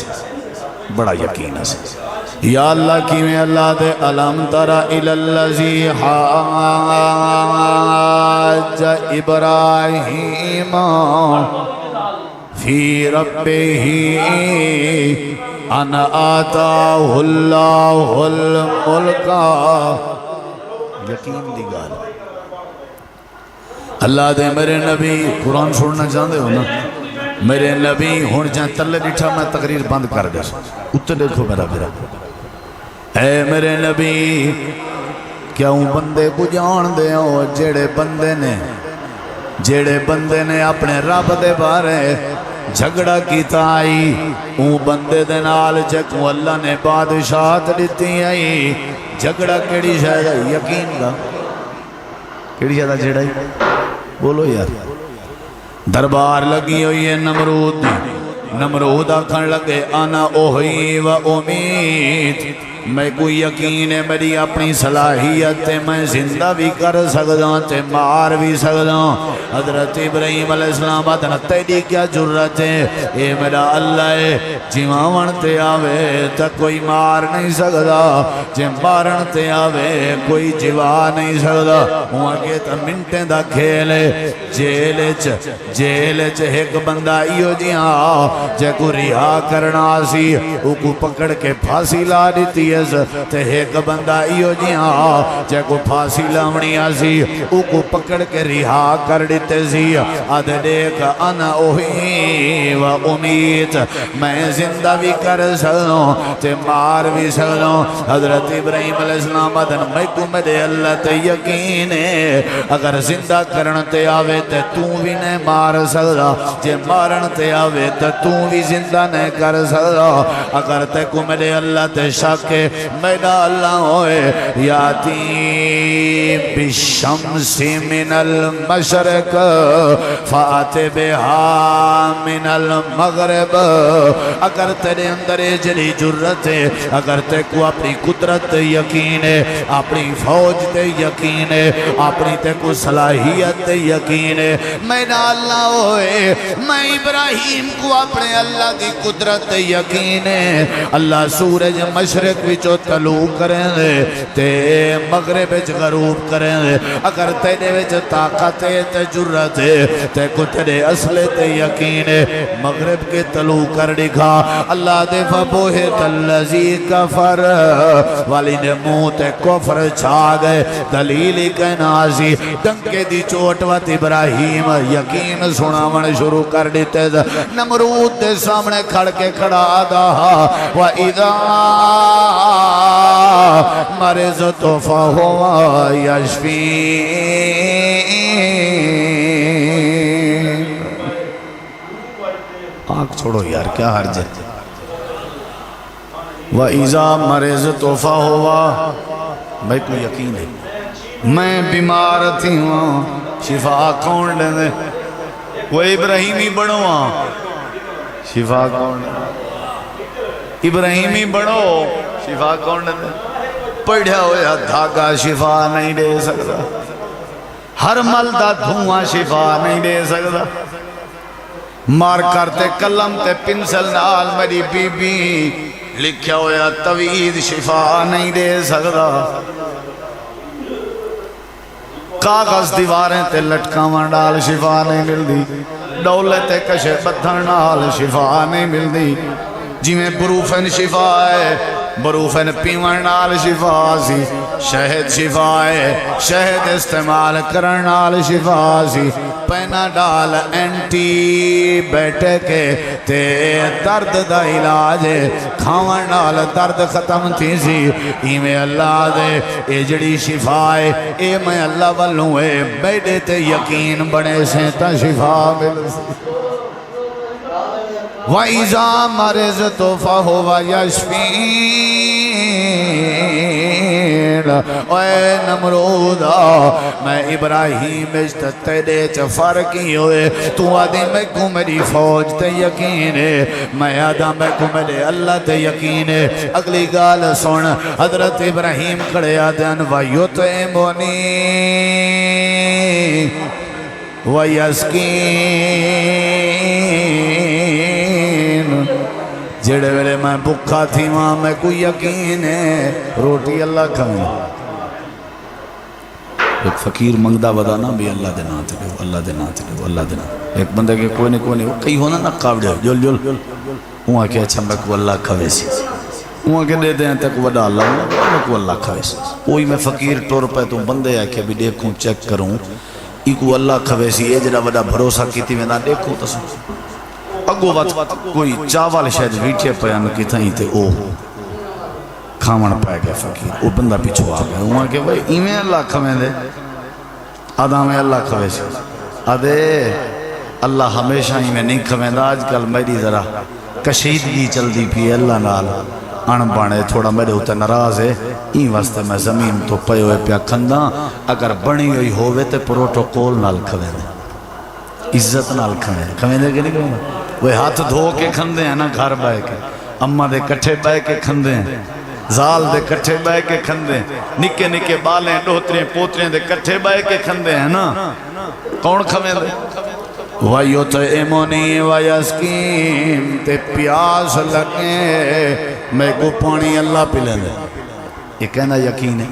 بڑا یقین ہے یا اللہ کی میں اللہ دے علم ترہ الالذی حاج ابراہیم فی ربہی ان آتاہ اللہ الملکہ یقین دی گال اللہ دے میرے نبی قرآن چھوڑنا چاہتے ہو نا میرے نبی ہون جائیں تلے بیٹھا میں تقریر بند کر دے اتنے دیکھو میرا اے میرے نبی کیا ہوں بندے کو جان دے ہو جیڑے بندے نے اپنے رب دے بارے جھگڑا کیتا آئی ہوں بندے دے نال جکوں اللہ نے بادشاہت دیتی آئی جھگڑا کیڑی شاید یقین دا کیڑی شاید جھگڑا ہی بولو یار دربار لگی ہوئی ہے نمرود آکھن لگے انا اوہی و امید میں کوئی یقین ہے میری اپنی صلاحیت ہے میں زندہ بھی کر سکتا تے مار بھی سکتا حضرت ابراہیم علیہ السلام آدھنا تیری کیا جرت ہے اے میرا اللہ ہے جیوان تے آوے تا کوئی مار نہیں سکتا جے مارن تے آوے کوئی جیوا نہیں سکتا وہاں کے تا منٹیں دا کھیلے جیلے چ ایک بندہ ایو جی ہاں جے کو رہا کرنا سی او کو پکڑ کے پھانسی لا دیتی ہے تے ایک بندہ ایو جی ہاں جے کو پھانسی لاونی آسی او کو پکڑ کے رہا کر دیتے سی آدھے دیکھ انا اوہی و امید میں زندہ بھی کر سکوں تے مار بھی سکوں حضرت ابراہیم علیہ السلام آدھن میں کو میرے اللہ تے یقین ہے اگر زندہ کرن تے آوے تے تو بھی نہیں مار سکتا جے مارن تے آوے تے تو بھی زندہ نہیں کر سکتا اگر تے کو میرے اللہ تے شک میرا اللہ ہوئے یاتی بالشمس من المشرق فاتح بہا من المغرب اگر تیرے اندر جلی جرت ہے اگر تے کو اپنی قدرت یقین ہے اپنی فوج تے یقین ہے اپنی تے کو صلاحیت یقین ہے میرا اللہ ہوئے میں ابراہیم کو اپنے اللہ کی قدرت یقین ہے اللہ سورج مشرق وچو طلوع کریں دے تے مغرب وچ غروب کریں دے اگر تیرے وچ طاقت ہے تے جرت ہے تے کو تیرے اصل تے یقین ہے مغرب کے طلوع کر دکھا اللہ دے فبوہت اللذی کفر والی نے منہ تے کفر چھا گئے دلیلی کہنا سی ڈنکے دی چوٹ وات ابراہیم یقین سناون شروع کر دیتے نمرود دے سامنے کھڑ کے کھڑا دا وَإِذَا مرضت فهو يشفين. آنکھ چھوڑو یار کیا حرج ہے. وَإِذَا مَرِضْتُ فَهُوَ, میں کو یقین ہے میں بیمار تھی ہوں شفا کون لے دے. وہ ابراہیمی بڑھو شفا کون لے دے. ابراہیمی بڑھو شفا کون لے دے. پڑھیا ہویا دھاگا شفا نہیں دے سکتا. ہر ملدہ دھواں شفا نہیں دے سکتا. مار کرتے قلم تے پنسل نال میری بی بی لکھیا ہویا توید شفا نہیں دے سکتا. کاغذ دیواریں تے لٹکاواں ڈال شفا نہیں ملدی. ڈولے تے کشے پتھر نال شفا نہیں ملدی. جی میں بروفن شفا ہے بروفن پیون نال شفا سی. شہد شفا ہے شہد استعمال کرن نال شفا سی. پینا ڈال اینٹی بیٹھے کے تے درد دا علاج ہے. کھاون نال درد ختم تھی سی. ایمیں اللہ دے اے جڑی شفا ہے اے میں اللہ والوں ہے. بیٹھے تے یقین بڑے سے تا شفا مل سی. وَإِذَا مَرِضْتُ فَهُوَ يَشْفِينَ. اے نمرودا میں ابراہیم تیرے چ فرق ہی ہوئے. تو آدھی میں کو میری فوج تے یقین ہے. میں آدھا میں کو میرے اللہ تے یقین ہے. اگلی گال سن حضرت ابراہیم کھڑے آدھن وَيُطْعِمُنِي وَيَسْقِينَ. جڑے ویلے میں بکھا تھی وہاں میں کوئی یقین ہے روٹی اللہ کھائیں. ایک فقیر منگدہ بدانا بھی اللہ دے ناتے لے اللہ دے ناتے لے اللہ دے ناتے. ایک بندے کے کوئی نہیں کئی ہونا نا قابل جل جل وہاں کہ اچھا میں کو اللہ کھوے سی. وہاں کہ دے دیں تک وڈا اللہ میں کو اللہ کھوے سی. کوئی میں فقیر طور پہ تو بندے ہے کہ بھی دیکھوں چیک کروں ای کو اللہ کھوے سی. یہ جڑا وڈا بھروسہ کی تھی میں نہ دیکھوں تو اگو وقت کوئی چاول شاید ویٹھے پیان کی تھائیں تھے او کھامن پائے گئے فقیر. او بندہ پیچھو آ گئے وہاں کہ بھئی ایمیں اللہ کھویں دے آدھا میں اللہ کھویں سی. آدھے اللہ ہمیشہ ایمیں نہیں کھویں دا. آج کل میری ذرا کشیدگی چل دی پی اللہ نال ان بانے تھوڑا میرے ہوتا نراز ہے. این واسطے میں زمین تو پے ہوئے پیا کھندہ. اگر بنی ہوئی ہوئے تے پروٹوکول نال کھویں دے عزت نال کھویں دے کہ نہیں کھویں دے. وہ ہاتھ دھو کے کھندے ہیں نا گھر بائے کے. اممہ دے کٹھے بائے کے کھندے ہیں. زال دے کٹھے بائے کے کھندے ہیں. نکے نکے بالیں ڈوتریں پوتریں دے کٹھے بائے کے کھندے ہیں نا. کون کھویں دے. وَيُطْعِمُنِي وَيَسْقِينَ. تے پیاس لگے میں کو پانی اللہ پلے دے. یہ کہنا یقین ہے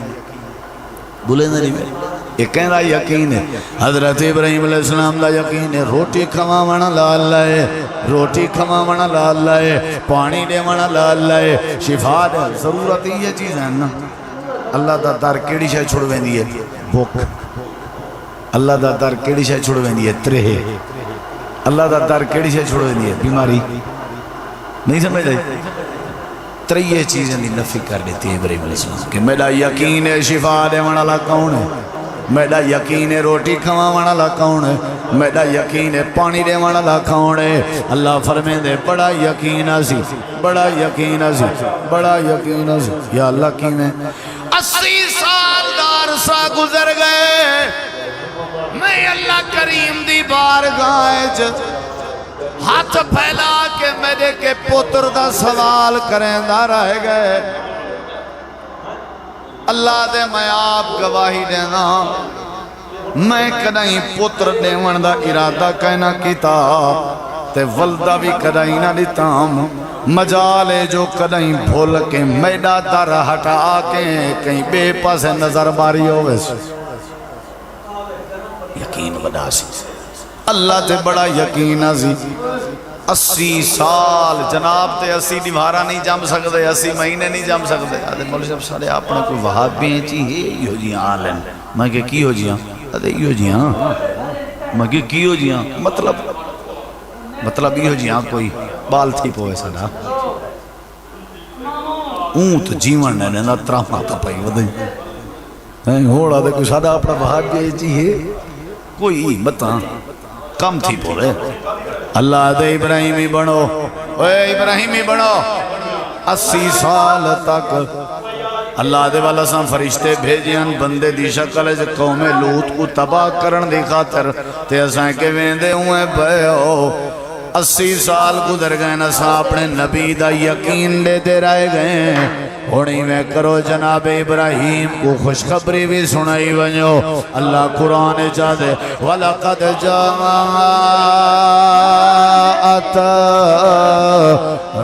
بولے نہیں میں یہ کہنا یقین ہے. حضرت ابراہیم علیہ السلام دا یقین ہے. روٹی کھواونا لا اللہ ہے روٹی کھواونا لا اللہ ہے. پانی دیونا لا اللہ ہے. شفا دے ضرورت یہ چیز ہے نا. اللہ دا در کیڑی شاہ چھوڑویں دیئے بھوک. اللہ دا در کیڑی شاہ چھوڑویں دیئے ترہے. اللہ دا در کیڑی شاہ چھوڑویں دیئے بیماری. نہیں سمجھ رہے تریے چیزیں دی نفی کر دیتی ہے ابراہیم علیہ السلام کہ میرا یقین ہے شفا دیونا لا کون ہے. میرا یقین ہے روٹی کھواونا لا کون ہے. میرا یقین ہے پانی دیونا لا کون ہے. اللہ فرمائے دے بڑا یقین سی بڑا یقین سی بڑا یقین سی. یا اللہ کی میں 80 سال دار سا گزر گئے. میں اللہ کریم دی بارگاہ ہاتھ پھیلا کے میرے کے پتر دا سوال کریں دا رہ گئے. اللہ دے میں آپ گواہی دینا میں کدائیں پتر دیون دا ارادہ کہنا کیتا تے ولدہ بھی کدائیں نہ دیتام. مجالے جو کدائیں بھول کے میڈا در ہٹا کے کہیں بے پاس نظر باری ہوئے. یقین بڑا سی اللہ تے بڑا یقین سی. 80 سال جناب تے 80 دیوارہ نہیں جم سکتے 80 مہینے نہیں جم سکتے. آدھے مولوی صاحب سارے اپنے کوئی وہابی ہیں چی یہ ہو جیاں آلن میں کہ کی ہو جیاں. آدھے یہ ہو جیاں میں کہ کی ہو جیاں مطلب یہ ہو جیاں کوئی بال تھی پوئے سڑا اونت جیون نے نہ تراما تا پئی ودی ہوڑا دے کوئی سادہ اپنا بھاگے چیئے کوئی بتا کم تھی پورے اللہ دے ابراہیمی بنو اے ابراہیمی بنو 80 سال تک اللہ دے والا ساں فرشتے بھیجیاں بندے دی شکل جے قوم لوط کو تباہ کرن دی خاطر تے اساں کے ویندے ہوئے بھئیو 80 سال گزر گئے نا ساں اپنے نبی دا یقین لے دے رہے گئے ہوڑی میں کرو جناب ابراہیم کو خوشخبری بھی سنائی ونجو اللہ قرآن چاہتے وَلَقَدْ جَاءَتْ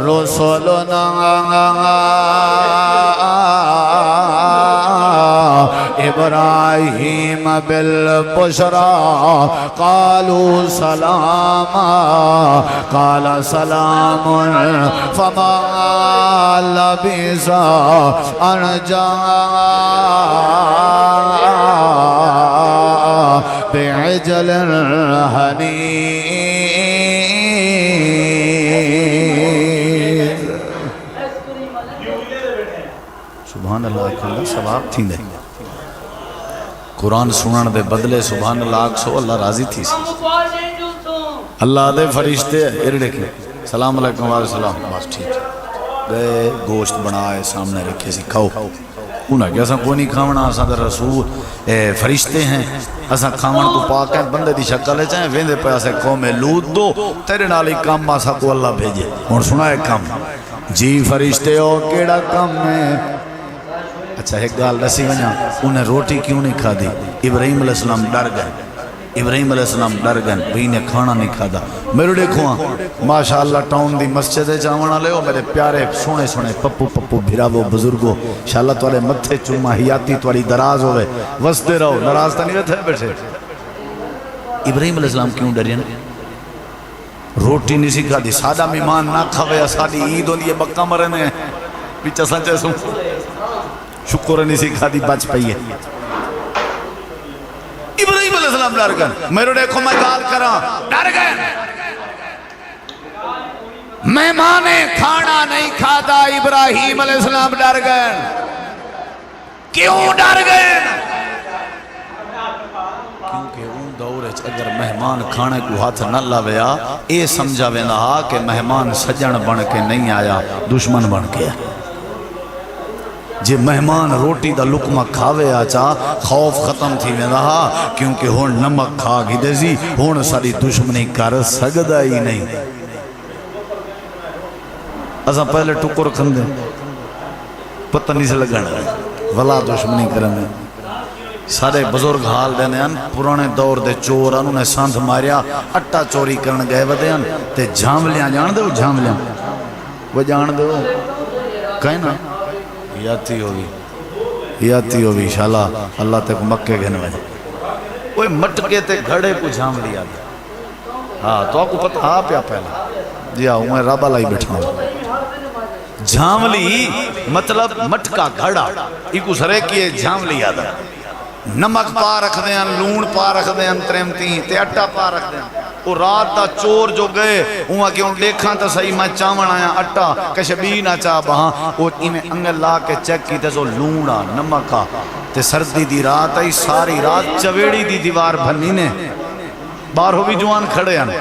رُسُلُنَا ابراہیم بالبشرى قالوا سلاما قال سلام فما لبث ان جاء بعجل حنیذ سبحان اللہ کھلا ثواب تھی دے قرآن سنن دے بدلے سبحان اللہ سو اللہ راضی تھی سی اللہ دے فرشتے ارڑے کے سلام علیکم وعلیکم السلام بس ٹھیک گئے گوشت بنائے سامنے رکھے سی کھاؤ انہاں کہ اساں کوئی نہیں کھاونا اساں دے رسول فرشتے ہیں اساں کھاون کو پاک ہیں بندے دی شکل ہے چاہے ویندے پہ اسے قوم لوط دو تیرے نال ہی کام اساں کو اللہ بھیجے ہن سنائے کام جی فرشتے ہو کیڑا کام ہے اچھا ایک گال رسی ونیا انہیں روٹی کیوں نہیں کھا دی ابراہیم علیہ السلام ڈر گئے ابراہیم علیہ السلام ڈر گئے بھی انہیں کھانا نہیں کھا دا میرے دیکھو ہاں ماشاءاللہ ٹاؤن دی مسجد جاونا لے ہو میرے پیارے سونے سونے پپو پپو بھیراو بزرگو انشاءاللہ توالے متھے چوما حیاتی تواری دراز ہوئے وستے رہو نراز تا نہیں رہتے بیٹھے ابراہیم علیہ السلام کیوں ڈرین روٹی نہیں سی کھا دی سادہ میمان نہ کھاوے سادی عید ہو دیئے بکا مرنے ہیں پیچھا سنچے سن شکر نہیں سکھا دی بچ پئی ہے ابراہیم علیہ السلام ڈر گئے میرے دیکھو میں گال کراں ڈر گئے مہمان کھانا نہیں کھاتا ابراہیم علیہ السلام ڈر گئے کیوں ڈر گئے کیونکہ اون دور اگر مہمان کھانے کو ہاتھ نہ لاویا اے سمجھا وینا کہ مہمان سجن بن کے نہیں آیا دشمن بن کے جے مہمان روٹی دا لقمہ کھاوے آچا خوف ختم تھی میں رہا کیونکہ ہون نمک کھا گی دے زی ہون ساری دشمنی کر سکدا ہی نہیں اساں پہلے ٹکر کھندے پتہ نہیں سے لگن ولا دشمنی کرنے سارے بزرگ حال دینے ہیں پرانے دور دے چور انہوں نے ساندھ ماریا اٹا چوری کرن گئے ودے ہیں تے جھاملیاں جان دے وہ جھاملیاں وہ جان دے وہ کہیں نا یاتی ہوگی شالا اللہ تک مکے گھن وجہ وہ مٹکے تے گھڑے کو جھام لیا گیا ہاں تو آپ کو پتہ ہاں پیا پہلا جی ہاں میں رابع لائی بیٹھا ہوں جھام لی مطلب مٹکا گھڑا ایکو سرے کیے جھام لیا دا نمک پا رکھ دیں لون پا رکھ دیں تریمتی تے اٹا پا رکھ دیں وہ رات دا چور جو گئے وہاں کہ ان دیکھاں تا صحیح میں چاون آیا اٹا کش بھی نہ چاہ بہاں وہ انہیں انگل لا کے چیک کی تے سو لونڑا نمکا تے سردی دی رات آئی ساری رات چویڑی دی دیوار بھنی نے باہر ہو بھی جوان کھڑے ہیں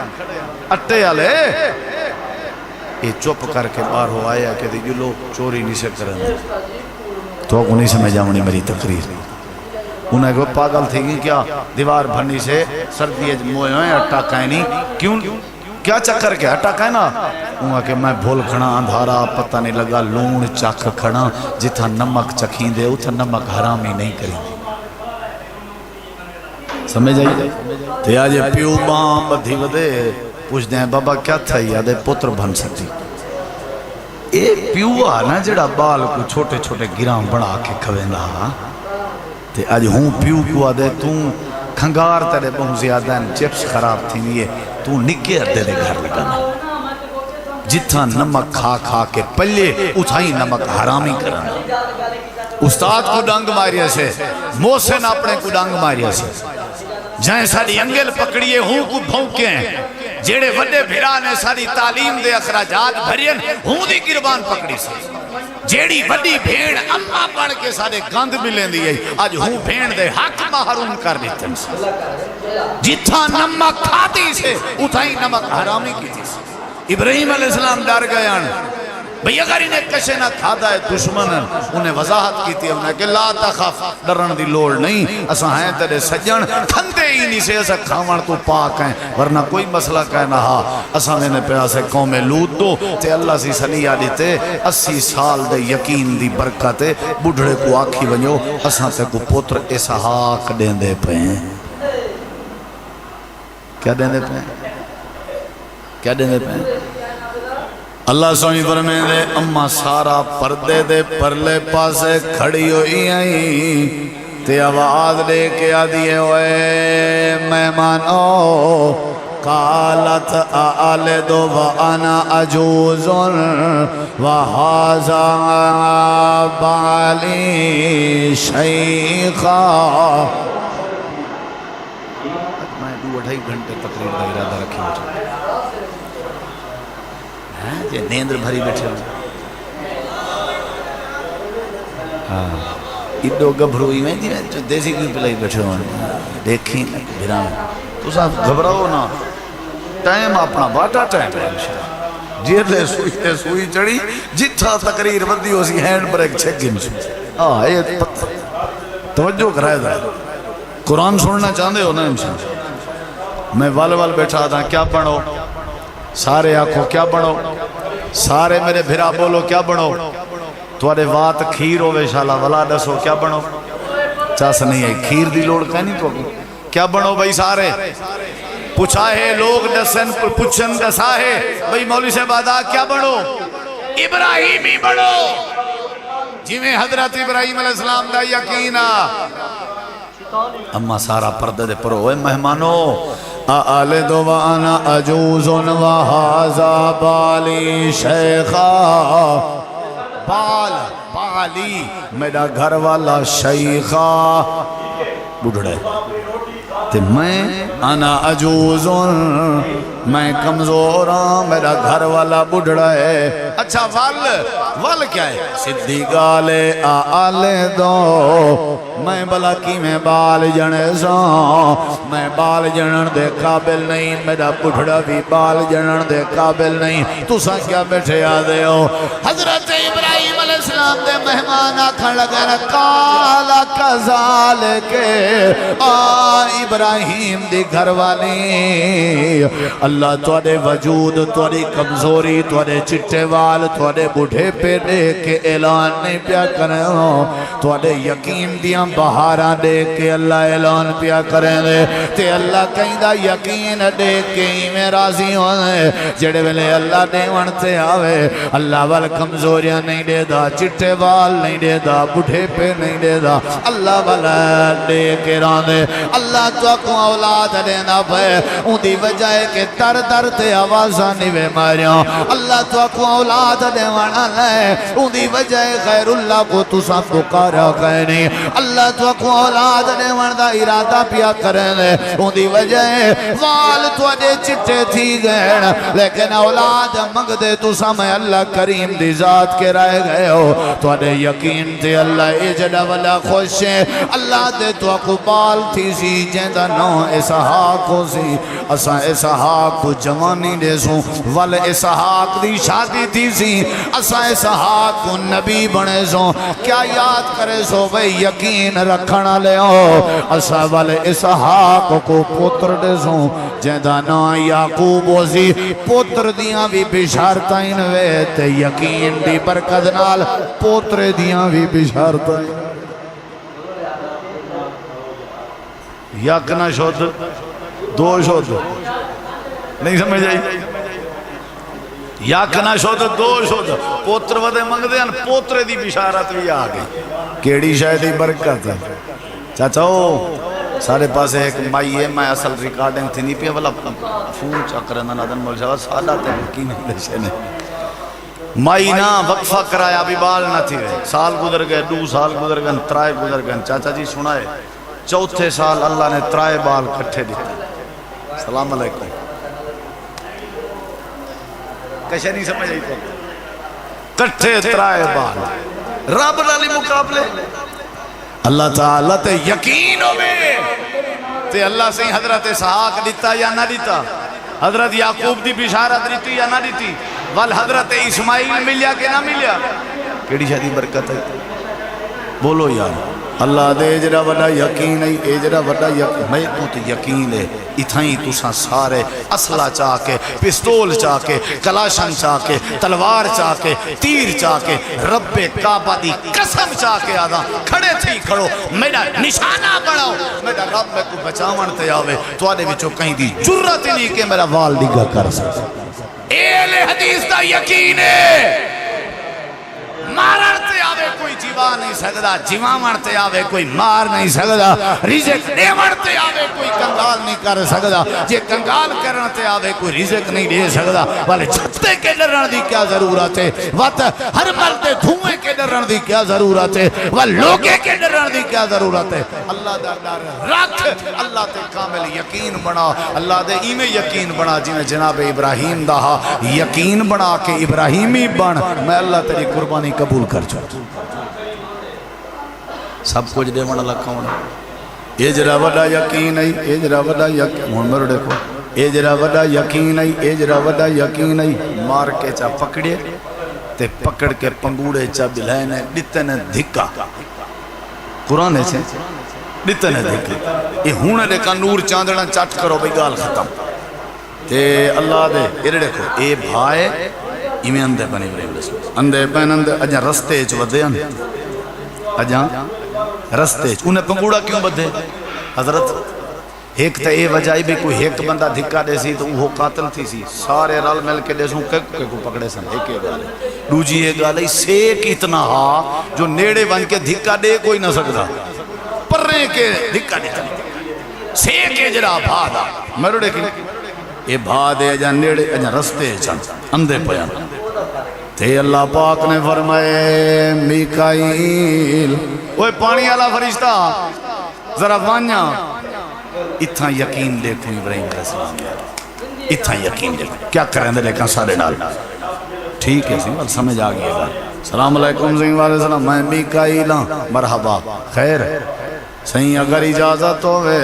اٹے آلے یہ چپ کر کے باہر ہو آیا کہ دیکھو لوگ چوری نہیں سے کریں تو آپ کو نہیں سمجھ جاؤنی میری تقریر انہیں کہ پاگل تھی گی کیا دیوار بھنی سے سردی موئے ہوئے اٹا کہنی کیوں کیا چکر کے اٹا کہنا انہیں کہ میں بھول کھڑا اندھارا پتہ نہیں لگا لون چاک کھڑا جتھا نمک چکھیں دے اتھا نمک حرامی نہیں کریں سمجھ آئی تے آج پیو بام بدھی ودے پوچھ دیں بابا کیا تھا یادے پتر بن سکتی اے پیو آنا جڑا بال کو چھوٹے چھوٹے گرام بڑھا کے کھویندہ تے آج ہوں پیو کو آدھے توں کھنگار تیرے بہت زیادہ چپس خراب تھی نہیں تو نکے اردے دے گھر لگانا جتھا نمک کھا کھا کے پلے اتھائی نمک حرامی کرنا استاد کو ڈانگ ماریا سے محسن اپنے کو ڈانگ ماریا سے جائیں ساری انگل پکڑیے ہوں کو بھونکے ہیں جیڑے وڈے بھرا نے ساری تعلیم دے اخراجات بھرین ہوں دی گربان پکڑی سے جیڑی وڈی بھیڑ اما بڑھ کے سارے گند ملیں دی ہے آج ہوں بھیڑ دے حق محروم کر دیتے ہیں جتھا نمک کھاتی سے اتھائی نمک حرامی کی تھی سے ابراہیم علیہ السلام ڈر گیا بھئی اگر انہیں کشے نہ کھادا ہے دشمن انہیں وضاحت کی تھی انہیں کہ لا تخف ڈرن دی لوڑ نہیں اسا ہیں تیرے سجن کھندے ہی نہیں سے اسا کھاون تو پاک ہیں ورنہ کوئی مسئلہ کہنا ہا اسا میں نے پیدا سے قوم لوت دو تے اللہ سی صلیح دیتے 80 سال دے یقین دی برکت بڑھڑے کو آکھی ونیو اسا تے کو پتر اسحاق دیں دے پہیں کیا دیں دے پہیں کیا دیں دے پہیں اللہ سوئی فرمائے دے اما سارا پردے دے پرلے پاسے کھڑی ہوئی آئی تے آواز لے کے آدھیے ہوئے مہمانو قالت آلدو وانا عجوزن وحازا بالی شیخا میں 2-2.5 گھنٹے تقریر کا ارادہ رکھی ہوئی یہ نیندر بھری بیٹھے ہوئے ایڈو گبھروئی میں جو دیسی کیوں پلائی بیٹھے ہوئے دیکھیں بھرا میں تو صاحب گھبراؤ نا ٹائم اپنا باٹا ٹائم ہے جیر لے سوئی چڑی جتھا تقریر بندی ہو سی ہینڈ بریک چھک گن سو یہ توجہ کرائے دا قرآن سننا چاہتے ہو نا انشاءاللہ میں وال بیٹھا تھا کیا پڑھو سارے آنکھوں کیا بڑھو سارے میرے بھرا بولو کیا بڑھو توارے وات کھیر ہوئے شالا ولا دسو کیا بڑھو چاس نہیں ہے کھیر دی لوڑ کہنی تو کیا بڑھو بھائی سارے پوچھا ہے لوگ دسن پوچھن دسا ہے بھائی مولی سے بعدا کیا بڑھو ابراہیمی بڑھو جی میں حضرت ابراہیم علیہ السلام دا یقینا اما سارا پردہ دے پرو اے مہمانو آلد وانا عجوز وحازا بالی شیخا بالی میرا گھر والا شیخا بڑھڑے تے میں انا عجوز میں کمزوراں میرا گھر والا بڑھڑا ہے اچھا وال کیا ہے صدی گالے آلے دو میں بلا کی میں بال جنے ساں میں بال جنن دے قابل نہیں میرا بڑھڑا بھی بال جنن دے قابل نہیں تو سا کیا بیٹھے آدھے ہو حضرت ابراہیم علیہ السلام دے مہمان آکھن لگے کالا کزال کے ابراہیم دی گھر والی اللہ توڑے وجود توڑی کمزوری توڑے چٹے وال توڑے بڑھے پہ دے کے اعلان نہیں پیا کریں توڑے یقین دیاں بہارا دے کے اللہ اعلان پیا کریں دے تے اللہ کہیں دا یقین دے کے ہی میں راضی ہونے جڑے ویلے اللہ دے ونتے آوے اللہ وال کمزوریاں نہیں دے دا چٹے وال نہیں دے دا بڑھے پہ نہیں دے دا اللہ والا دے کے راندے اللہ تو کو اولاد دینا پہ ان دی وجہ ہے کہ در تے آوازاں نیوے ماریاں اللہ تو کو اولاد دیوانا لے ان دی وجہ ہے غیر اللہ کو تو سا پکارا کہنی اللہ تو کو اولاد دیوان دا ارادہ پیا کریں لے ان دی وجہ ہے وال تو دے چٹے تھی گئے لیکن اولاد منگ دے تو سا میں اللہ کریم دی ذات کے رہ گئے ہو تو دے یقین تے اللہ اجڑا والا خوش ہے اللہ دے تو کو بال تھی سی جیندہ نو اسحاق ہو سی اسا اسحاق کو جوانی دے سوں ول اسحاق دی شادی تھی سی اسا اسحاق کو نبی بنے سوں کیا یاد کرے سو بھئی یقین رکھنا لے ہو اسا ول اسحاق کو پتر دے سوں جیندہ نو یعقوب ہو سی پتر دیاں بھی بشارتائن وے تے یقین دی برکت نال پتر دیاں بھی بشارتائن یک نہ شد دو شد نہیں سمجھ آئی یک نہ شد دو شد پوتر ودے منگ دے پوتر دی بشارت بھی آگئی کیڑی شاید برکت ہے چاچاو سارے پاس ایک مائی ہے میں اصل ریکارڈنگ تھی نہیں پیا والا فون چکرنا نادن مول شاہ سادہ تے کی نہیں دیشے نے مائی نا وقفہ کرایا بھی بال نہ تھی رہے سال گزر گئے 2 سال گزر گئے 3 گزر گئے چاچا جی سنائے 4تھے سال اللہ نے 3 بال کٹھے دیتے سلام علیکم کشے نہیں سمجھ آئی تو کٹھے ترائے بال رب نالی مقابلے اللہ تعالیٰ تے یقین ہوئے تے اللہ سے حضرت اسحاق دیتا یا نہ دیتا حضرت یعقوب دی بشارت دیتی یا نہ دیتی وال حضرت اسماعیل ملیا کہ نہ ملیا کیڑی شادی برکت ہے بولو یار اللہ دے جڑا وڈا یقین ہے اے جڑا وڈا یقین میں تو یقین ہے اتھائیں تساں سارے اسلحہ چاہ کے پستول چاہ کے کلاشن چاہ کے تلوار چاہ کے تیر چاہ کے رب کعبہ دی قسم چاہ کے آدھا کھڑے تھی کھڑو میرا نشانہ بڑھاؤ میرا رب میں کو بچاون تے آوے تو آدھے بچو کہیں دی جرت نہیں کہ میرا وال ڈگا کر سکتا اے اہل حدیث دا یقین ہے مارن تے آوے کوئی جیوا نہیں سکدا جیوامن تے آوے کوئی مار نہیں سکدا رزق دیون تے آوے کوئی کنگال نہیں کر سکدا جے کنگال کرن تے آوے کوئی رزق نہیں دے سکدا والے چھتے کے ڈرن دی کیا ضرورت ہے وقت ہر مرد دھوئے کے ڈرن دی کیا ضرورت ہے وال لوگے کے ڈرن دی کیا ضرورت ہے اللہ دا ڈر رکھ اللہ تے کامل یقین بنا اللہ دے ایمیں یقین بنا جنہیں جناب ابراہیم دا یقین بنا کے ابراہیمی بن میں اللہ تیری قربانی قبول کر چھوڑ سب کچھ دے من اللہ کھونا اے جرا وڈا یقین ہے اے جرا وڈا یقین ہون میرے دیکھو اے جرا وڈا یقین ہے اے جرا وڈا یقین ہے مار کے چا پکڑے تے پکڑ کے پنگوڑے چا بلائنے ڈتنے دھکا قرآن ہے چھے ڈتنے دھکا اے ہونے دے کا نور چاندڑا چاٹ کرو بھئی گال ختم تے اللہ دے اے دیکھو اے بھائے ایمیں اندھے بنی ابراہیم علیہ السلام اندھے پہن اندھے اجاں رستے چ ودے اندھے اجاں رستے چ انہیں پنگوڑا کیوں بدھے حضرت ایک تے اے وجائی بھی کوئی ایک بندہ دھکا دے سی تو وہ قاتل تھی سی سارے رل مل کے دے سوں کہ کو پکڑے سن ایک گالے دوجی ایک گالے سیک اتنا ہا جو نیڑے بن کے دھکا دے کوئی نہ سکتا پرنے کے دھکا دے سیک اجرا بھادا مرڑے کی اے بھادے اجاں نیڑے اجاں رستے چن اندھے پیان تے اللہ پاک نے فرمائے میکائیل اوہ پانی والا فرشتہ ذرا وانیا اتھا یقین دیکھو ابراہیم علیہ السلام اتھا یقین دیکھو کیا کریں دے لیکن سارے نال ٹھیک ہے سنگھ سمجھ آگئی ہے سلام علیکم سنگھ علیہ السلام میں میکائیل ہاں مرحبا خیر صحیح اگر اجازت ہوئے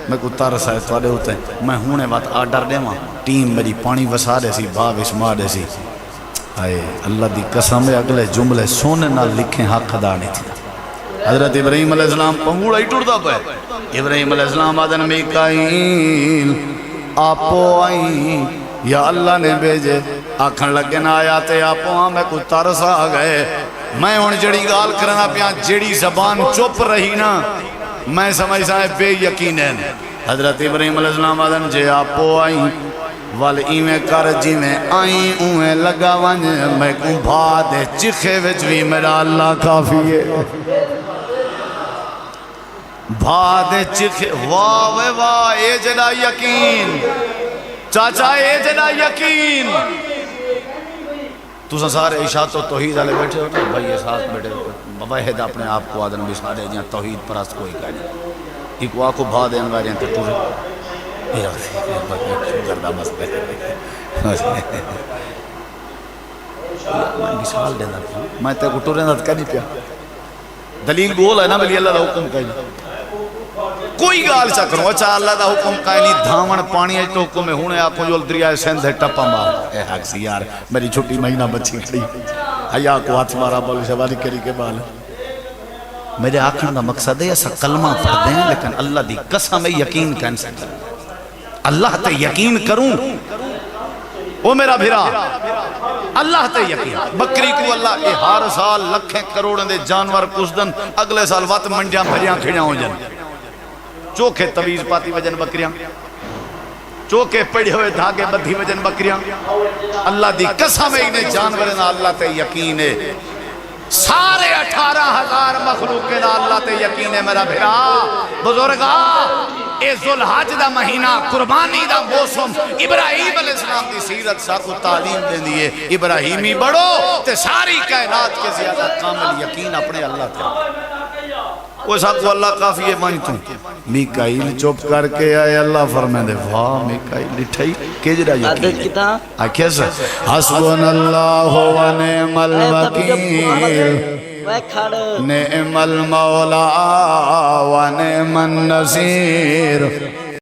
میں کو ترس ہے توڑے ہوتے ہیں میں ہونے وقت آڈر دے ماں ٹیم میری پانی وسا دے سی باغ اسما دے سی آئے اللہ دی قسم اگلے جملے سونے نہ لکھیں حق ادا نہیں تھی حضرت ابراہیم علیہ السلام پنگوڑا ہی ٹوڑتا پہ ابراہیم علیہ السلام آدھن میکائیل آپو آئیں یا اللہ نے بھیجے آکھن لگے نہ آیاتے آپو ہاں میں کو ترس آ گئے میں ان جڑی گال کرنا پیاں جڑی زبان چپ رہی نا میں سمجھتا ہے بے یقینین حضرت ابراہیم علیہ السلام آدھن جے آپو آئیں وال ایویں کر جی میں آئیں اویں لگا ونج میں کو بھا دے چکھے وچ بھی میرا اللہ کافی ہے بھا دے چکھے واہ واہ اے جڑا یقین چاچا اے جڑا یقین تو سارے اشاعت و توحید والے بیٹھے ہو نا بھائی یہ ساتھ بیٹھے ہو واحد اپنے آپ کو آدن بھی سارے جہاں توحید پرست کوئی کہہ نہیں ایک واقع بھا دے انگاریاں تے ٹورے گردہ مسئلہ میں مثال دینا پیا میں تے کو ٹورے نہ کہہ نہیں پیا دلیل گول ہے نا بلی اللہ دا حکم کہہ نہیں کوئی گال چکروں اچھا اللہ دا حکم کہہ نہیں دھاون پانی ہے تو حکم ہے ہونے آپ کو جو دریائے سندھ ہے ٹپا مار اے حق سی یار میری چھوٹی مہینہ بچی کھڑی حیا کو ہاتھ مارا بول شوالی کری کے بال میرے آخر دا مقصد ہے ایسا کلمہ پڑھ دیں لیکن اللہ دی قسم یقین کینسل کریں اللہ تے یقین کروں او میرا بھرا اللہ تے یقین بکری کو اللہ ہر سال لکھیں کروڑیں دے جانور کس دن اگلے سال وقت منڈیاں بھریاں کھڑیاں ہو جن چوکھے تویز پاتی وجن بکریاں چوکے پڑے ہوئے دھاگے بدھی وجن بکریاں اللہ دی قسم انہیں جانورنا اللہ تے یقین ہے سارے 18,000 مخلوق کے اللہ تے یقین ہے میرا بھرا بزرگا اے ذوالحج دا مہینہ قربانی دا موسم ابراہیم علیہ السلام دی سیرت ساکو تعلیم دے دیئے ابراہیمی بڑھو تے ساری کائنات کے زیادہ کامل یقین اپنے اللہ تے وہ ساتھ کو اللہ کافی ہے مانتا ہوں میکائیل چوپ کر کے آئے اللہ فرمائے دے واہ میکائیل لٹھائی کیجرہ یقین آکھے سا حسبن اللہ و نعم الوکیل نعم المولا و نعم النصیر